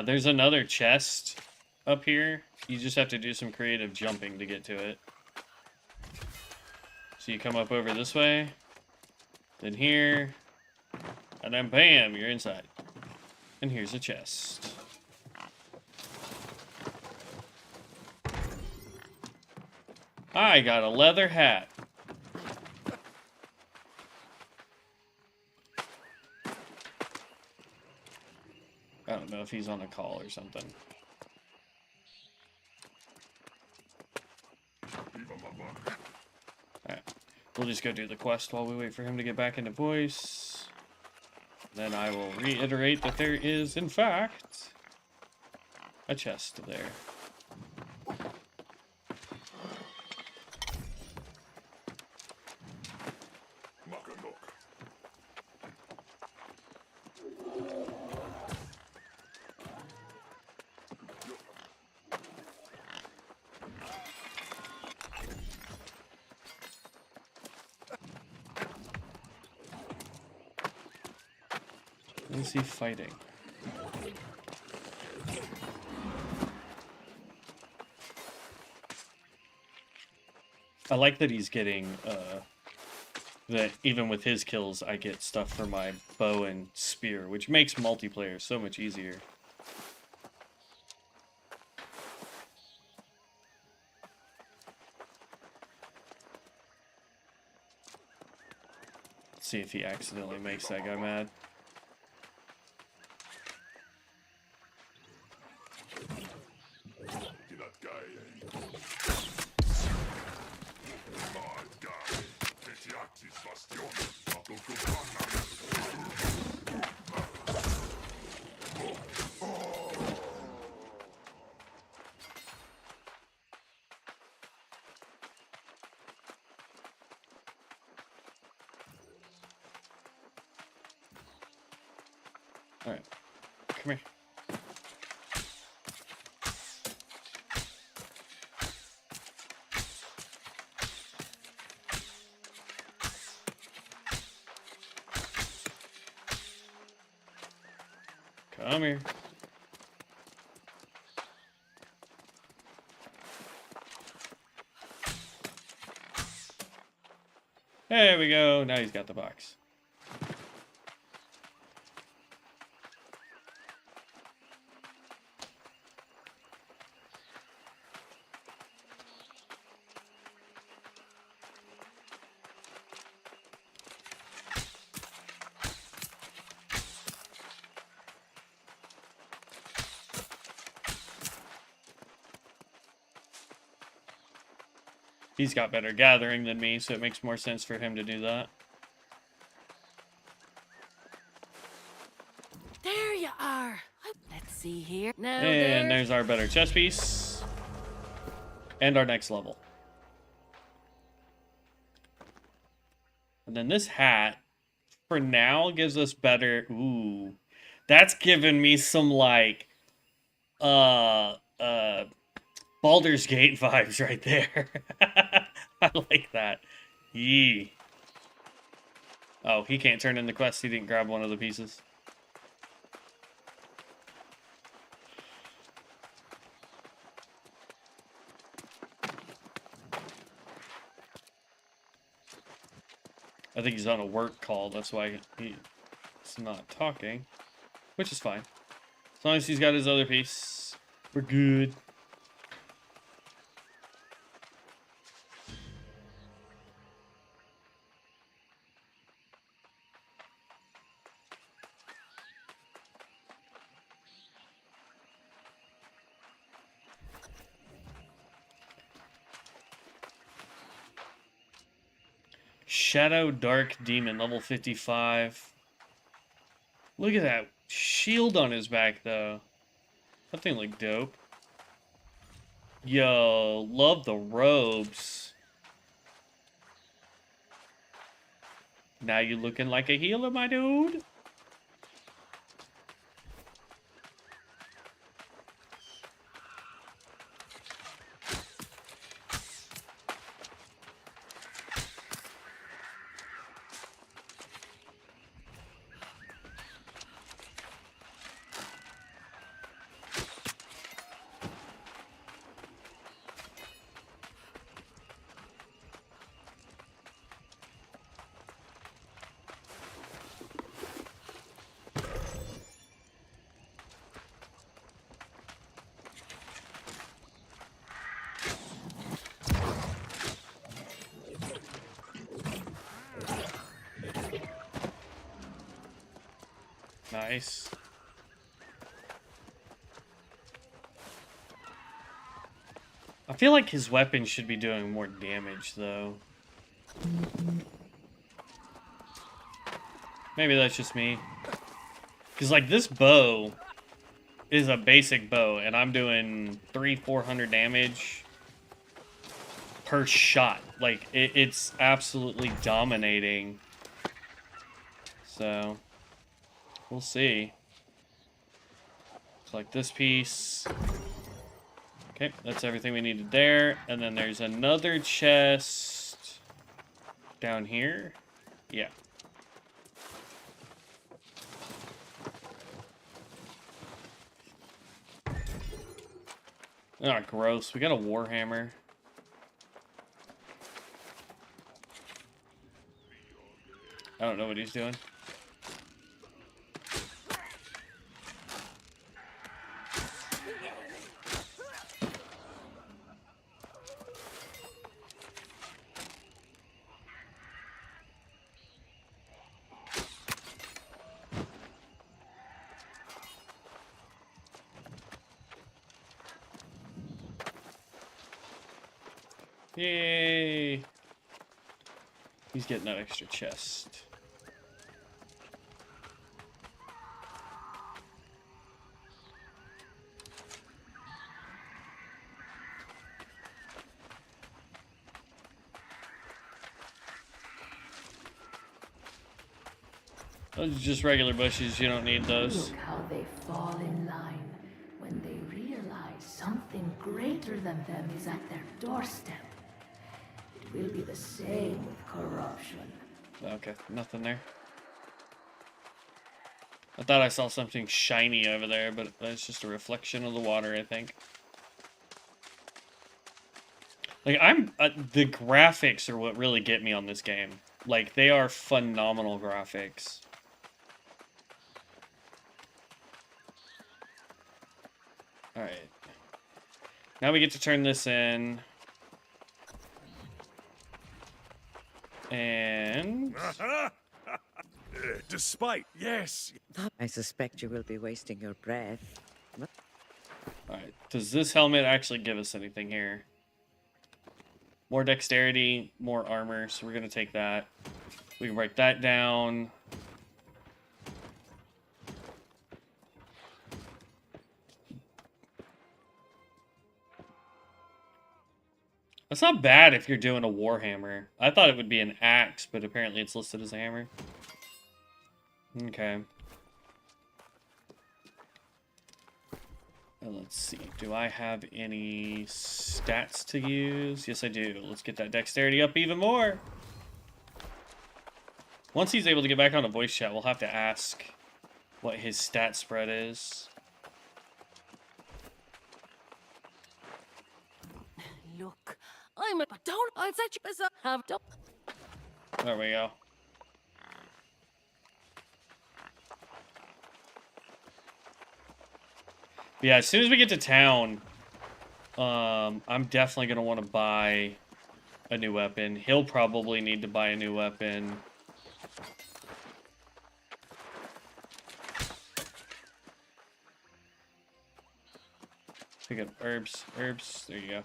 There's another chest up here. You just have to do some creative jumping to get to it. So you come up over this way, then here, and then bam, you're inside. And here's a chest. I got a leather hat. I don't know if he's on a call or something. We'll just go do the quest while we wait for him to get back into voice. Then I will reiterate that there is, in fact, a chest there. Is he fighting? I like that he's getting, that even with his kills, I get stuff for my bow and spear, which makes multiplayer so much easier. Let's see if he accidentally makes that guy mad. Alright, come here. Come here. There we go. Now he's got the box. He's got better gathering than me, so it makes more sense for him to do that. There you are. Let's see here. Now And there's our better chest piece. And our next level. And then this hat, for now, gives us better... Ooh. That's giving me some, like... Baldur's Gate vibes right there. I like that. Yee. Oh, he can't turn in the quest. He didn't grab one of the pieces. I think he's on a work call. That's why he's not talking. Which is fine. As long as he's got his other piece, we're good. Shadow Dark Demon, level 55. Look at that shield on his back, though. That thing looked dope. Yo, love the robes. Now you looking like a healer, my dude. Nice. I feel like his weapon should be doing more damage, though. Maybe that's just me. Because, like, this bow is a basic bow, and I'm doing 400 damage per shot. Like, it's absolutely dominating. So, we'll see. Collect this piece. Okay, that's everything we needed there. And then there's another chest down here. Yeah. Oh, gross. We got a warhammer. I don't know what he's doing. Yay! He's getting that extra chest. Those are just regular bushes, you don't need those. Look how they fall in line when they realize something greater than them is at their doorstep. It will be the same with corruption. Okay, nothing there. I thought I saw something shiny over there, but that's just a reflection of the water, I think. Like, the graphics are what really get me on this game. Like, they are phenomenal graphics. Alright. Now we get to turn this in. And... Despite, yes. I suspect you will be wasting your breath. Alright, does this helmet actually give us anything here? More dexterity, more armor, so we're gonna take that. We can write that down. That's not bad if you're doing a warhammer. I thought it would be an axe, but apparently it's listed as a hammer. Okay. Let's see. Do I have any stats to use? Yes, I do. Let's get that dexterity up even more. Once he's able to get back on a voice chat, we'll have to ask what his stat spread is. Look, I'm a don't. I'll set you as a have done. There we go. Yeah, as soon as we get to town, I'm definitely going to want to buy a new weapon. He'll probably need to buy a new weapon. Pick up herbs. Herbs. There you go.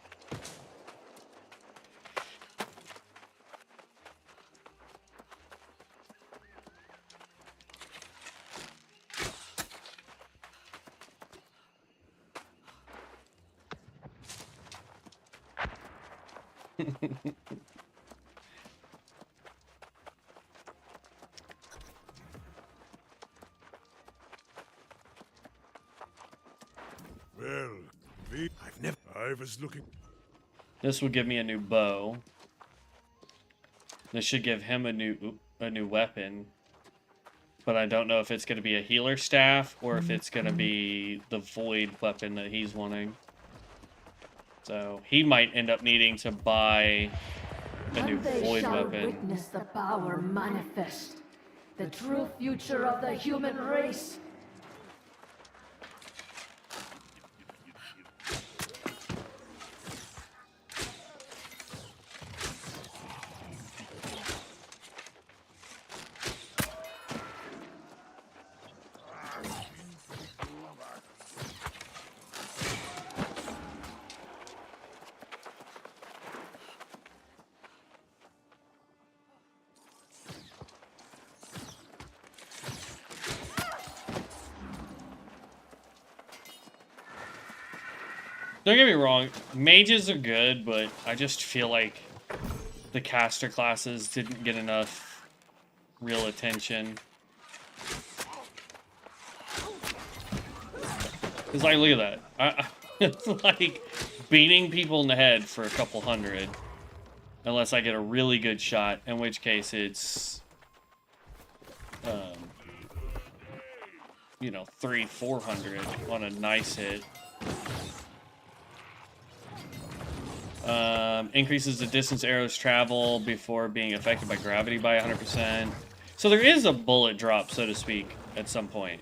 Well, I was looking. This will give me a new bow. This should give him a new weapon. But I don't know if it's going to be a healer staff or if it's going to be the void weapon that he's wanting. So he might end up needing to buy a new And they void shall weapon. witness the power manifest, the true future of the human race. Don't get me wrong, mages are good, but I just feel like the caster classes didn't get enough real attention. It's like, look at that. It's like beating people in the head for a couple hundred. Unless I get a really good shot, in which case it's, you know, 300-400 on a nice hit. Increases the distance arrows travel before being affected by gravity by 100%. So there is a bullet drop, so to speak, at some point.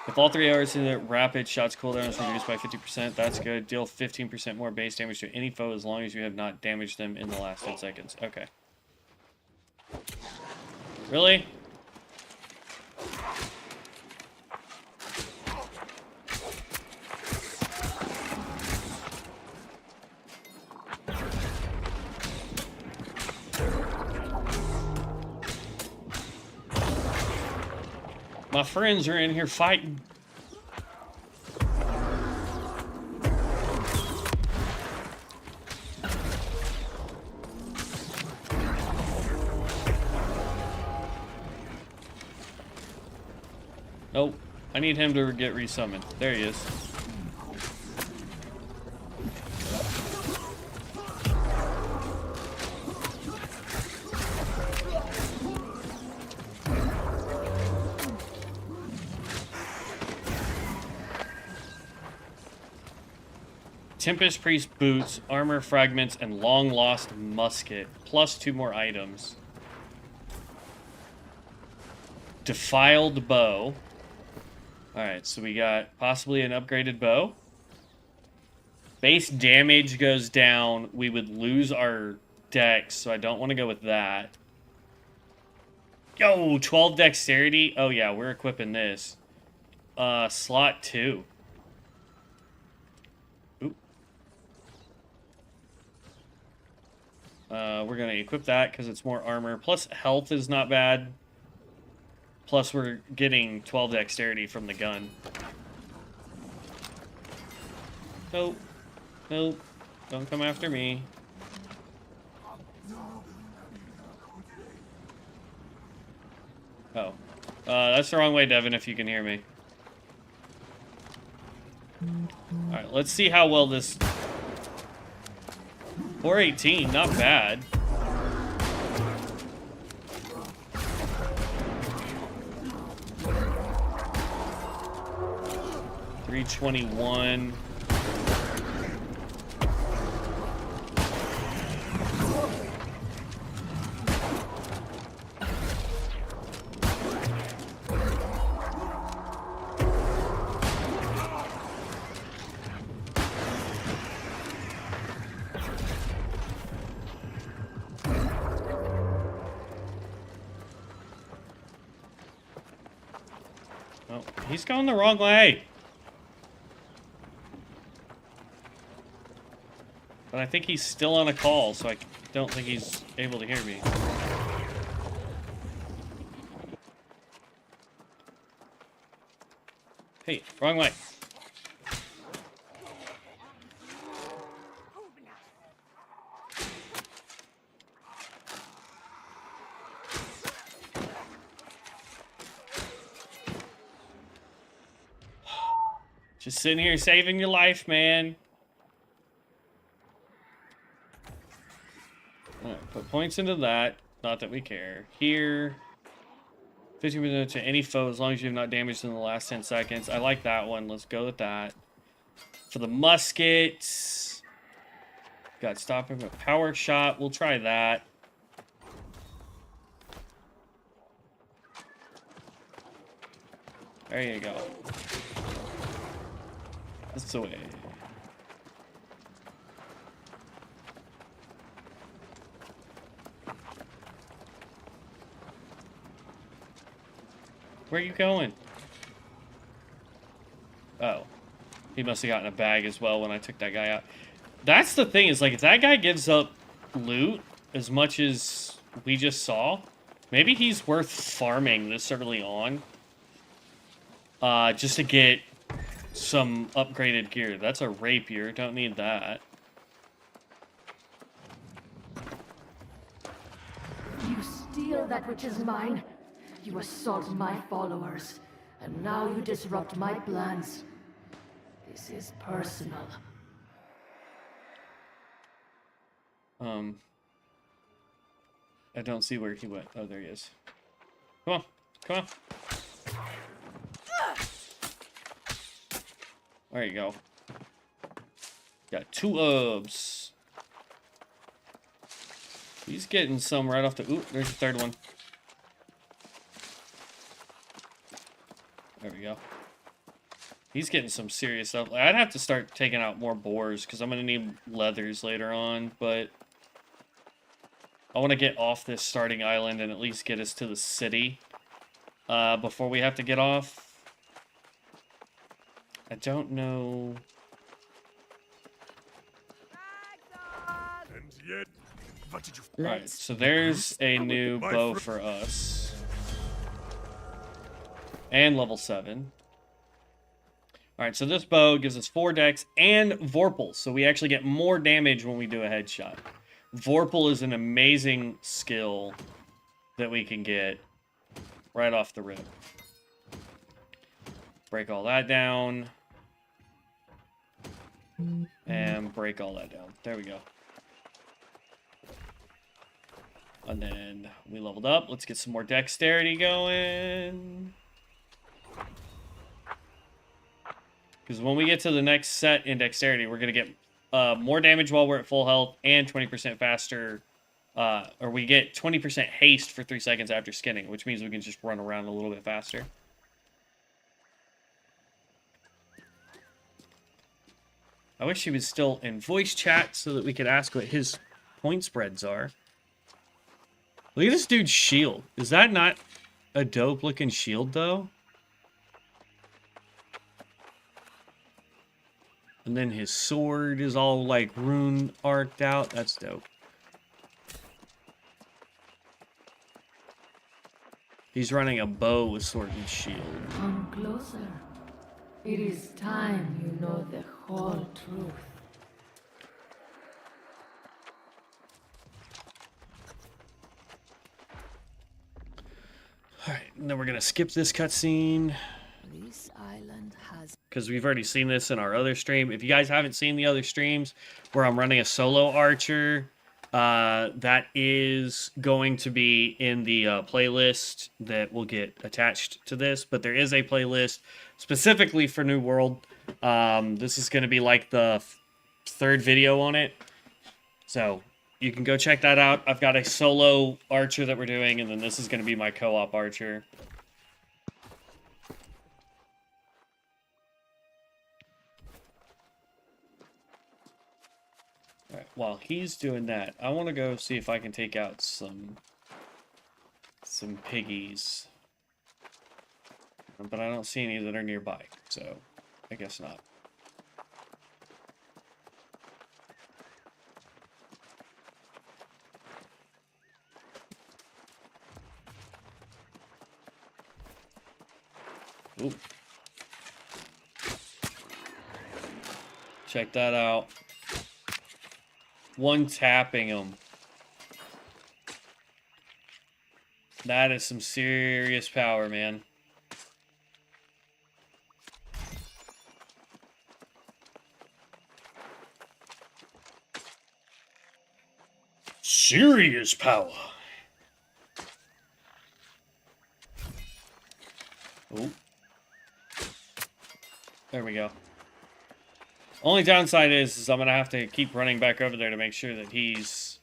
If all 3 arrows in the rapid shots cooldown is reduced by 50%, that's good. Deal 15% more base damage to any foe as long as you have not damaged them in the last 10 seconds. Okay. Really? My friends are in here fighting. Nope. I need him to get resummoned. There he is. Tempest Priest boots, armor fragments, and long lost musket, plus 2 more items. Defiled bow. Alright, so we got possibly an upgraded bow. Base damage goes down. We would lose our dex, so I don't want to go with that. Yo, 12 dexterity. Oh yeah, we're equipping this. Slot 2. We're going to equip that because it's more armor. Plus, health is not bad. Plus, we're getting 12 dexterity from the gun. Nope. Nope. Don't come after me. Oh. That's the wrong way, Devin, if you can hear me. Alright, let's see how well this... 418, not bad. $321. He's going the wrong way. But I think he's still on a call, so I don't think he's able to hear me. Hey, wrong way. Just sitting here saving your life, man. Alright, put points into that. Not that we care. Here. 50% to any foe as long as you have not damaged in the last 10 seconds. I like that one. Let's go with that. For the muskets. Got stopping with power shot. We'll try that. There you go. That's the way. Where are you going? Oh. He must have gotten a bag as well when I took that guy out. That's the thing, is like, if that guy gives up loot as much as we just saw, maybe he's worth farming this early on. Just to get some upgraded gear. That's a rapier. Don't need that. You steal that which is mine. You assault my followers. And now you disrupt my plans. This is personal. I don't see where he went. Oh, there he is. Come on. Come on. There you go. Got 2 herbs. He's getting some right off the... Ooh, there's the 3rd one. There we go. He's getting some serious stuff. I'd have to start taking out more boars, because I'm going to need leathers later on, but... I want to get off this starting island and at least get us to the city before we have to get off. I don't know... And yet, what did you... Alright, so there's a new bow for us. And level 7. Alright, so this bow gives us 4 dex and Vorpal, so we actually get more damage when we do a headshot. Vorpal is an amazing skill that we can get right off the rip. Break all that down. And break all that down. There we go. And then we leveled up. Let's get some more dexterity going. Because when we get to the next set in dexterity, we're going to get more damage while we're at full health and 20% faster. Or we get 20% haste for 3 seconds after skinning, which means we can just run around a little bit faster. I wish he was still in voice chat so that we could ask what his point spreads are. Look at this dude's shield. Is that not a dope looking shield though? And then his sword is all like rune arced out. That's dope. He's running a bow with sword and shield. Come closer. It is time you know the whole truth. Alright, and then we're gonna skip this cutscene. This island has... Because we've already seen this in our other stream. If you guys haven't seen the other streams where I'm running a solo archer, that is going to be in the playlist that will get attached to this. But there is a playlist specifically for New World. This is going to be like the 3rd video on it. So you can go check that out. I've got a solo archer that we're doing, and then this is going to be my co-op archer. Alright, while he's doing that, I want to go see if I can take out some piggies. But I don't see any that are nearby, so I guess not. Ooh. Check that out. One tapping him. That is some serious power, man. Serious power. Oh. There we go. Only downside is I'm going to have to keep running back over there to make sure that he's...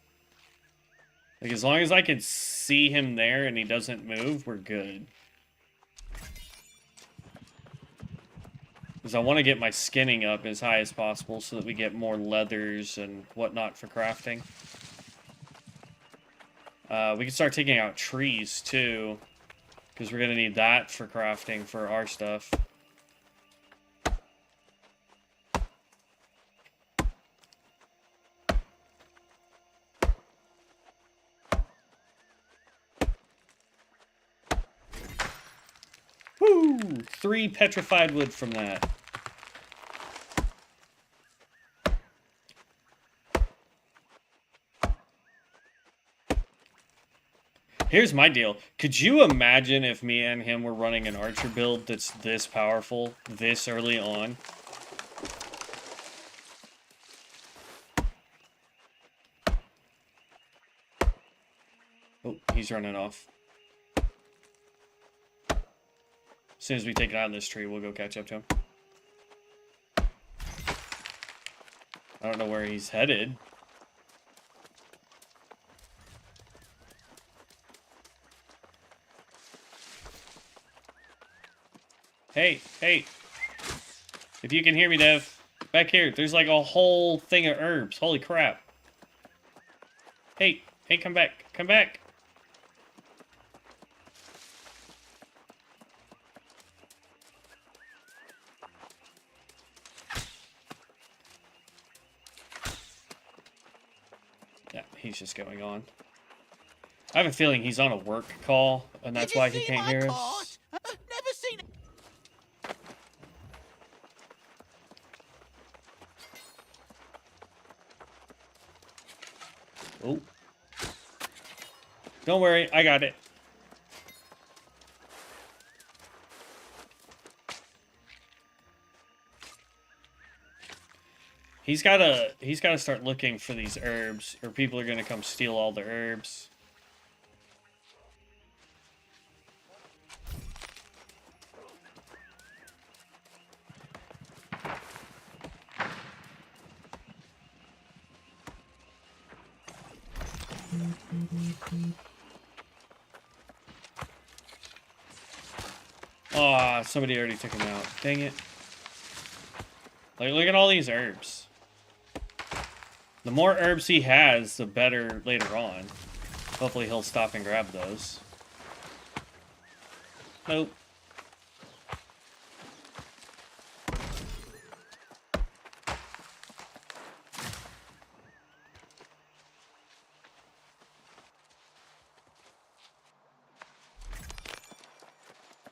Like, as long as I can see him there and he doesn't move, we're good. Because I want to get my skinning up as high as possible so that we get more leathers and whatnot for crafting. We can start taking out trees, too. Because we're going to need that for crafting for our stuff. Woo! 3 petrified wood from that. Here's my deal. Could you imagine if me and him were running an archer build that's this powerful this early on? Oh, he's running off. As soon as we take it out of this tree, we'll go catch up to him. I don't know where he's headed. Hey, hey. If you can hear me, Dev, back here, there's like a whole thing of herbs. Holy crap. Hey, hey, come back, come back. Yeah, he's just going on. I have a feeling he's on a work call, and that's why he can't hear us. Never seen it. Oh. Don't worry, I got it. He's gotta start looking for these herbs, or people are gonna come steal all the herbs. Aw, somebody already took him out. Dang it. Like, look at all these herbs. The more herbs he has, the better later on. Hopefully he'll stop and grab those. Nope.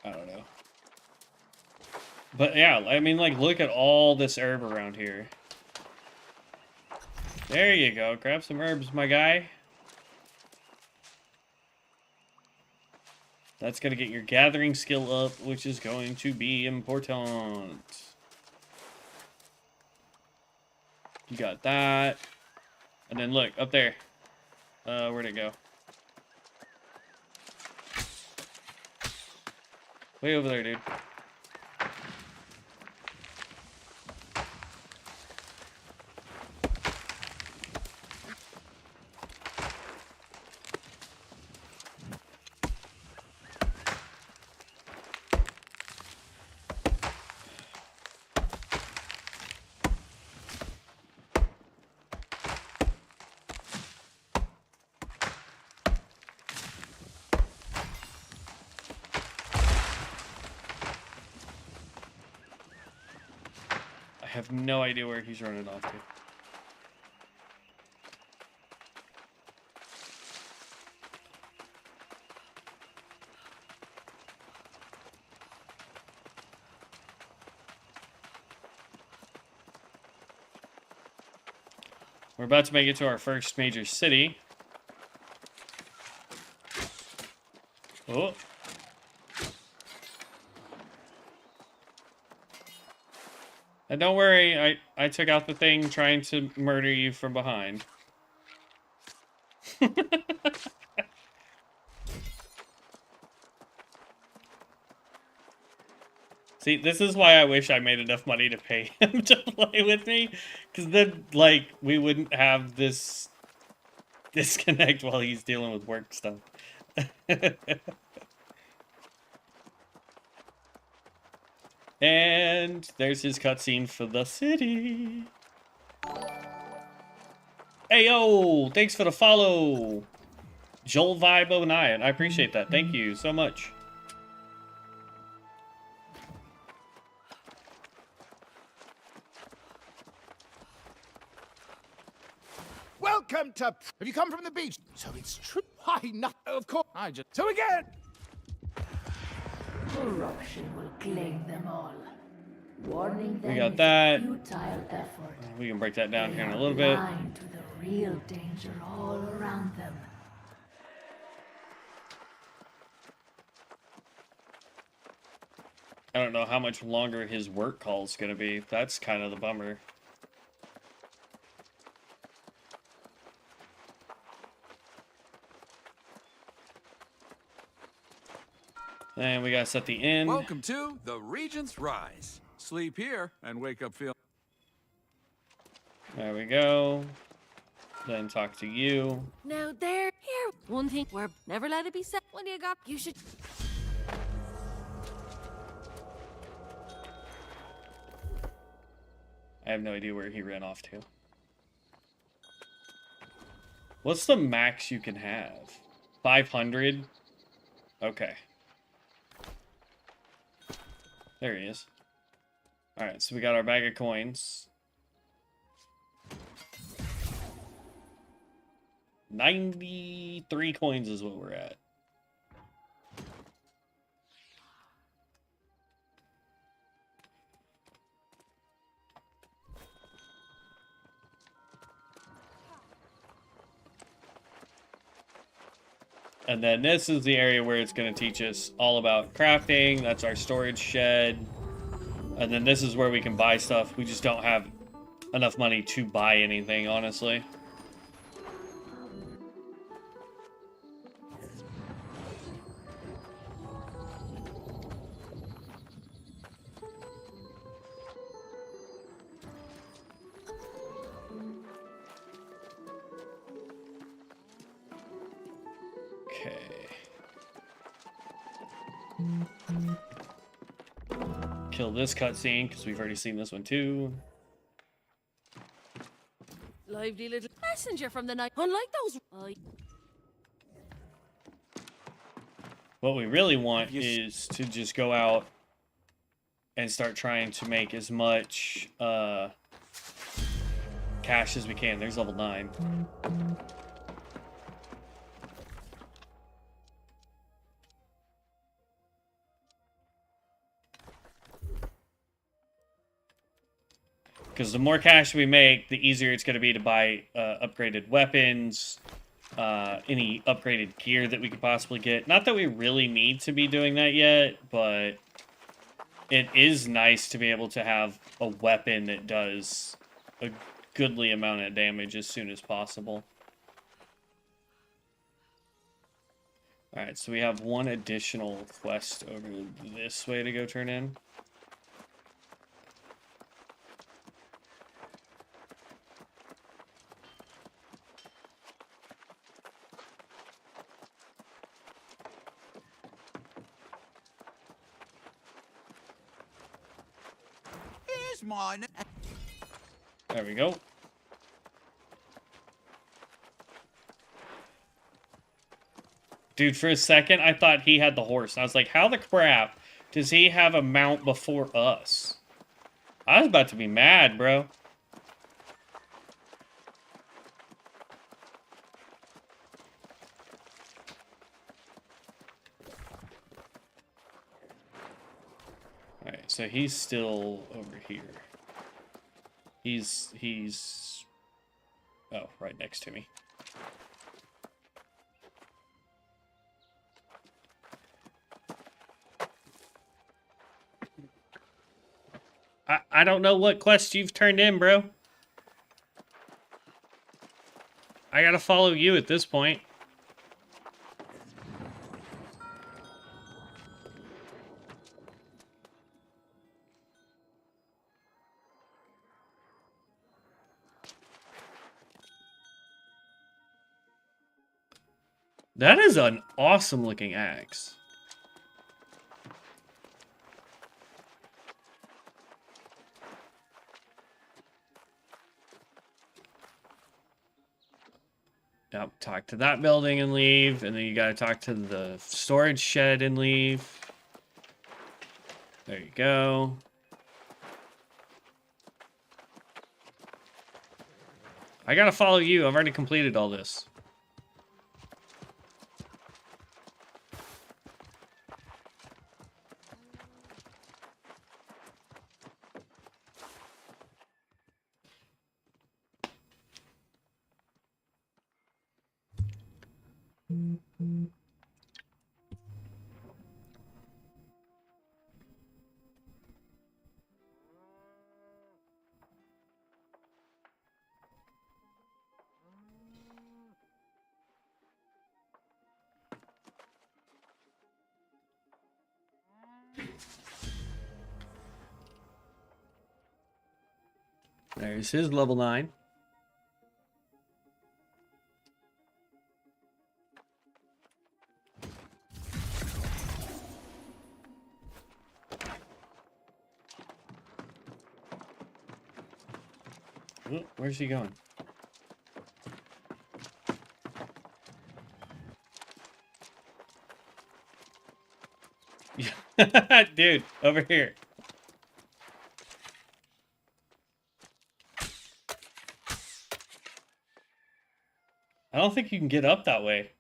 I don't know. But yeah, I mean, like, look at all this herb around here. There you go. Grab some herbs, my guy. That's going to get your gathering skill up, which is going to be important. You got that. And then look, up there. Where'd it go? Way over there, dude. I have no idea where he's running off to. We're about to make it to our first major city. Oh. And don't worry, I took out the thing trying to murder you from behind. See, this is why I wish I made enough money to pay him to play with me. Because then, like, we wouldn't have this disconnect while he's dealing with work stuff. And there's his cutscene for the city. Hey, yo! Thanks for the follow! Joel Vibe 09. I appreciate that. Thank you so much. Welcome to. Have you come from the beach? So it's true. Why not? Of course. I just. So again. Corruption will claim them all. Warning them We got is that. a futile effort. We can break that down here in a They little are bit. blind to the real danger all around them. I don't know how much longer his work call is going to be. That's kind of the bummer. And we got to set the inn. Welcome to the Regent's Rise. Sleep here and wake up feel. There we go. Then talk to you. Now there, here, one thing where never let it be said. When you got, you should. I have no idea where he ran off to. What's the max you can have? 500? Okay. There he is. Alright, so we got our bag of coins. 93 coins is what we're at. And then this is the area where it's going to teach us all about crafting. That's our storage shed. And then this is where we can buy stuff. We just don't have enough money to buy anything, honestly. Kill this cutscene because we've already seen this one too. Lively little messenger from the night. Unlike those. What we really want is to just go out and start trying to make as much cash as we can. There's level 9. Because the more cash we make, the easier it's going to be to buy upgraded weapons, any upgraded gear that we could possibly get. Not that we really need to be doing that yet, but it is nice to be able to have a weapon that does a goodly amount of damage as soon as possible. Alright, so we have one additional quest over this way to go turn in. Mine. There we go. Dude, for a second, I thought he had the horse. I was like, how the crap does he have a mount before us? I was about to be mad, bro. Alright, so he's still over here. He's... Oh, right next to me. I don't know what quest you've turned in, bro. I gotta follow you at this point. That is an awesome looking axe. Now talk to that building and leave, and then you gotta talk to the storage shed and leave. There you go. I gotta follow you. I've already completed all this. There's his level 9. Oh, where's he going? Dude, over here. I don't think you can get up that way.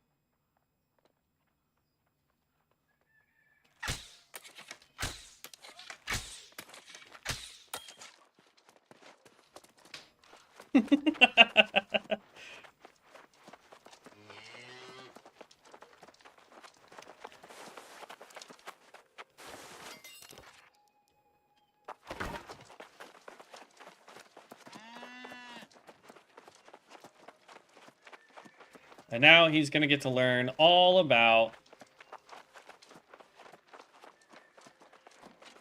And now he's going to get to learn all about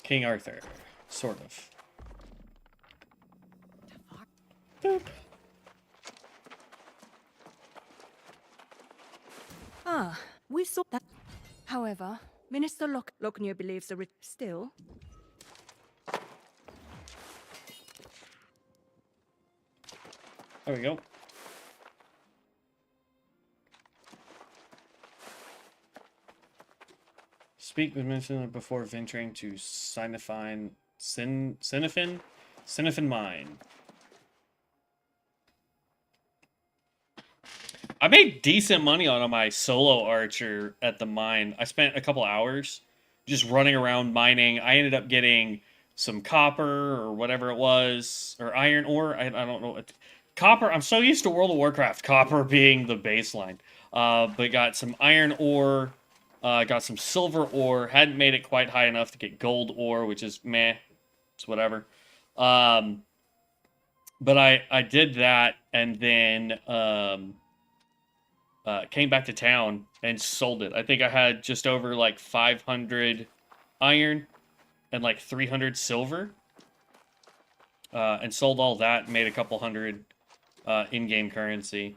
King Arthur. Sort of. Boop. Ah, we saw that. However, Minister Locknear believes the still. There we go. Speak with Minister before venturing to Sinifin Mine. I made decent money on my solo archer at the mine. I spent a couple hours just running around mining. I ended up getting some copper or whatever it was, or iron ore. I don't know. Copper, I'm so used to World of Warcraft, copper being the baseline. But got some iron ore, got some silver ore. Hadn't made it quite high enough to get gold ore, which is meh. It's whatever. But I did that, and then came back to town and sold it. I think I had just over like 500 iron and like 300 silver. And sold all that and made a couple hundred in-game currency.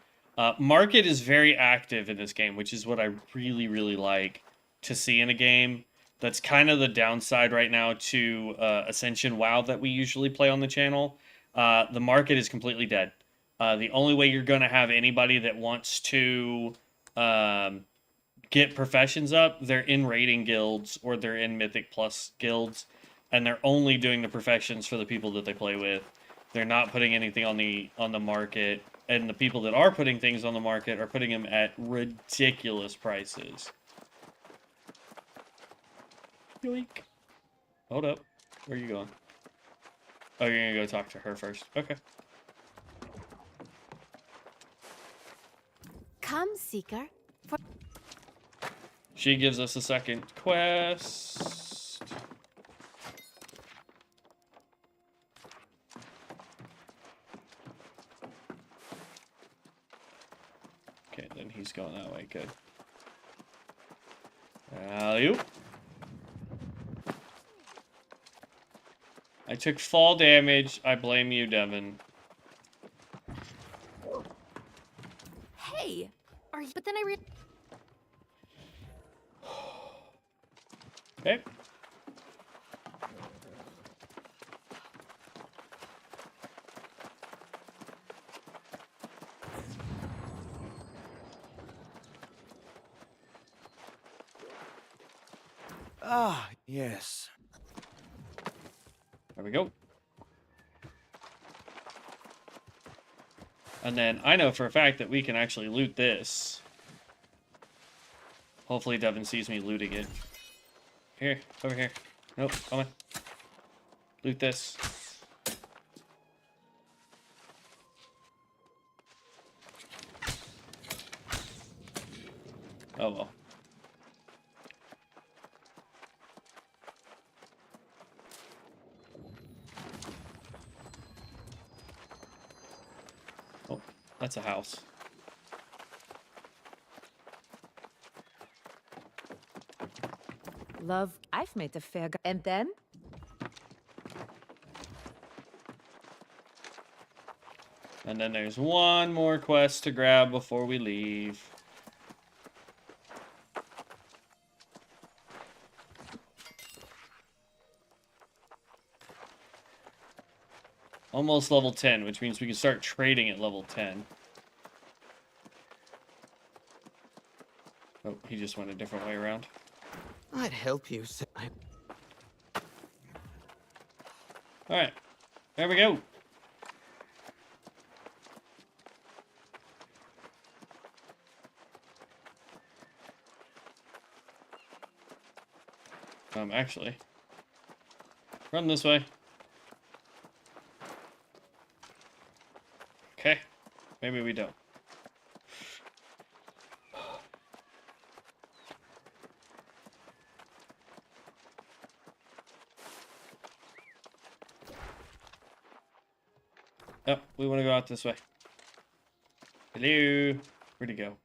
Market is very active in this game, which is what I really, really like to see in a game. That's kind of the downside right now to Ascension WoW that we usually play on the channel. The market is completely dead. The only way you're going to have anybody that wants to get professions up, they're in raiding guilds or they're in Mythic Plus guilds, and they're only doing the professions for the people that they play with. They're not putting anything on the market, and the people that are putting things on the market are putting them at ridiculous prices. Yoink. Hold up. Where are you going? Oh, you're going to go talk to her first. Okay. Come, Seeker. She gives us a second quest. Okay, then he's going that way. Good. Alley-oop. I took fall damage. I blame you, Devin. Hey, are you? But then I Okay. Ah, yes. There we go. And then I know for a fact that we can actually loot this. Hopefully Devin sees me looting it. Here, over here. Nope, come on. Loot this. Oh well. Oh, that's a house. Love, I've made a fair and then? And then there's one more quest to grab before we leave. Almost level 10, which means we can start trading at level 10. Oh, he just went a different way around. I'd help you. Alright, there we go. Actually, run this way. Okay, maybe we don't. Oh, we want to go out this way. Hello, where'd he go?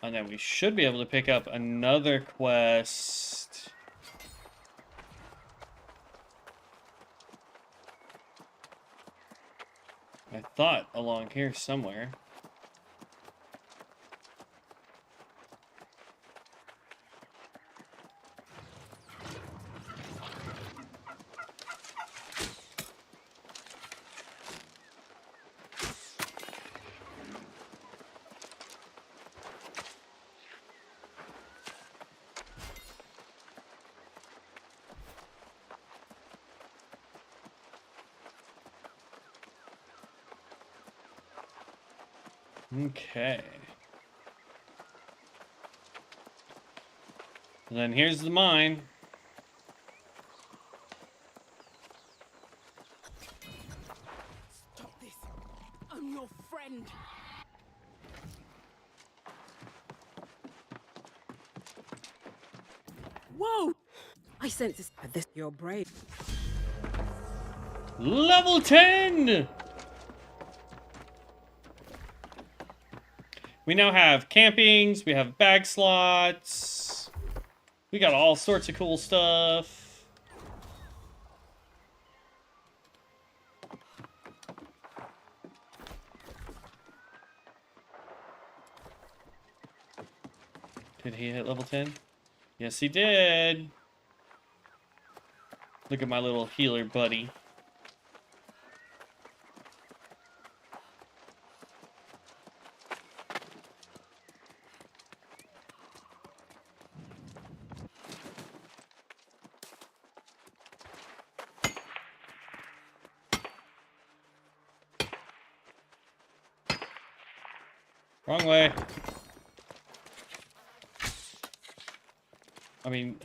And then we should be able to pick up another quest. I thought along here somewhere. Okay. And then here's the mine. Stop this. I'm your friend. Whoa! I sense this. You're brave. Level 10! We now have campings, we have bag slots. We got all sorts of cool stuff. Did he hit level 10? Yes, he did. Look at my little healer buddy. Wrong way. I mean...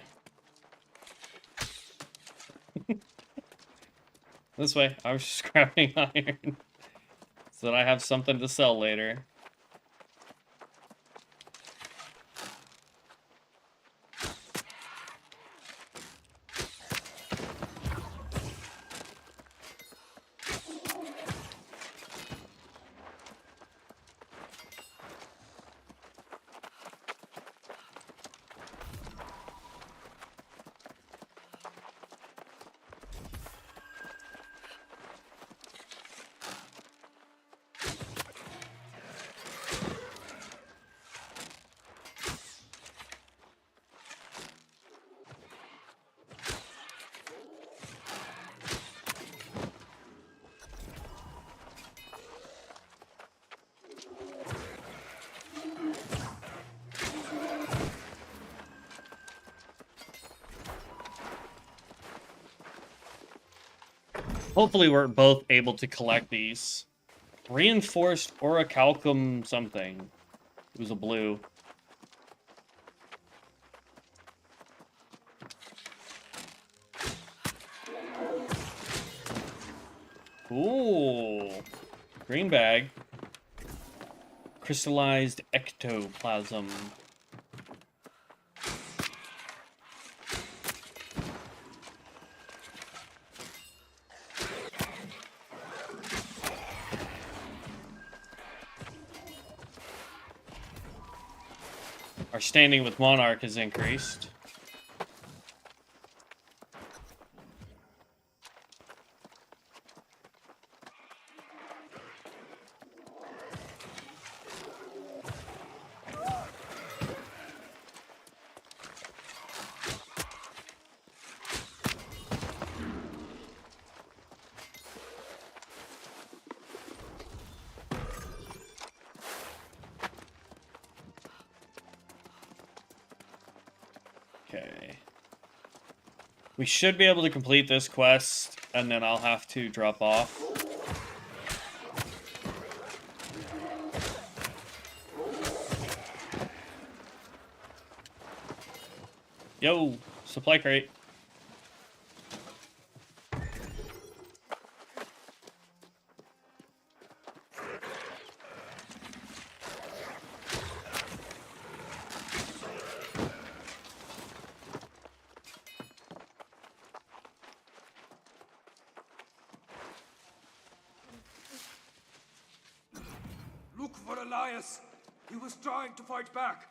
this way. I was just grabbing iron. So that I have something to sell later. Hopefully we're both able to collect these. Reinforced orichalcum something. It was a blue. Ooh. Green bag. Crystallized ectoplasm. Our standing with Monarch has increased. Okay. We should be able to complete this quest, and then I'll have to drop off. Yo, supply crate. Look for Elias. He was trying to fight back.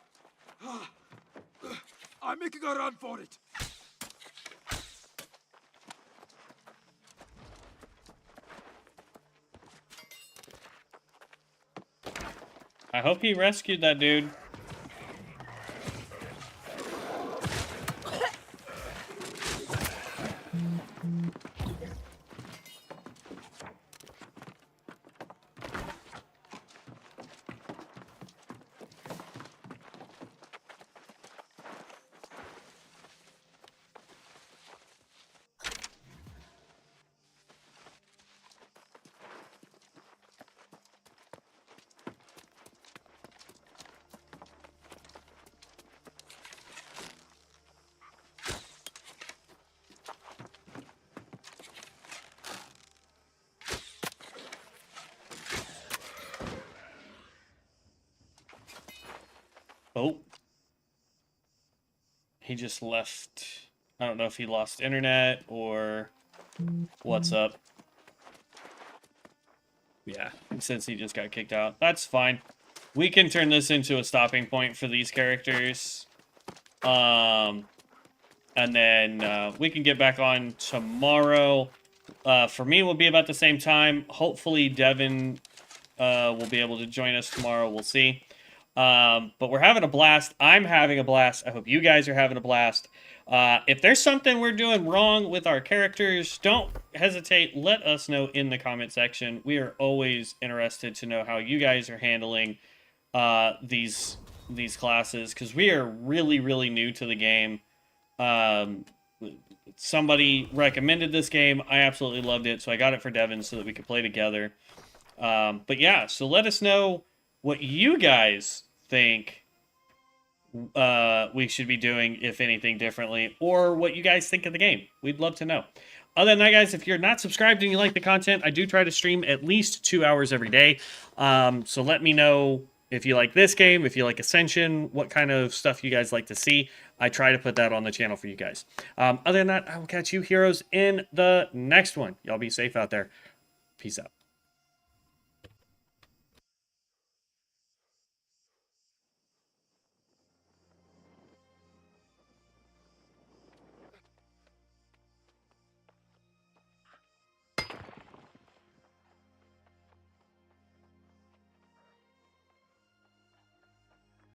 I'm making a run for it. I hope he rescued that dude. Oh. He just left. I don't know if he lost internet or what's up. Yeah, since he just got kicked out. That's fine. We can turn this into a stopping point for these characters. And then we can get back on tomorrow. For me, will be about the same time. Hopefully, Devin will be able to join us tomorrow. We'll see. But we're having a blast. I'm having a blast. I hope you guys are having a blast. If there's something we're doing wrong with our characters, don't hesitate. Let us know in the comment section. We are always interested to know how you guys are handling these classes, because we are really, really new to the game. Somebody recommended this game. I absolutely loved it, so I got it for Devin so that we could play together. But yeah, so let us know what you guys think we should be doing, if anything, differently, or what you guys think of the game. We'd love to know. Other than that, guys, if you're not subscribed and you like the content, I do try to stream at least 2 hours every day. So let me know if you like this game, if you like Ascension, what kind of stuff you guys like to see. I try to put that on the channel for you guys. Other than that, I will catch you heroes in the next one. Y'all be safe out there. Peace out.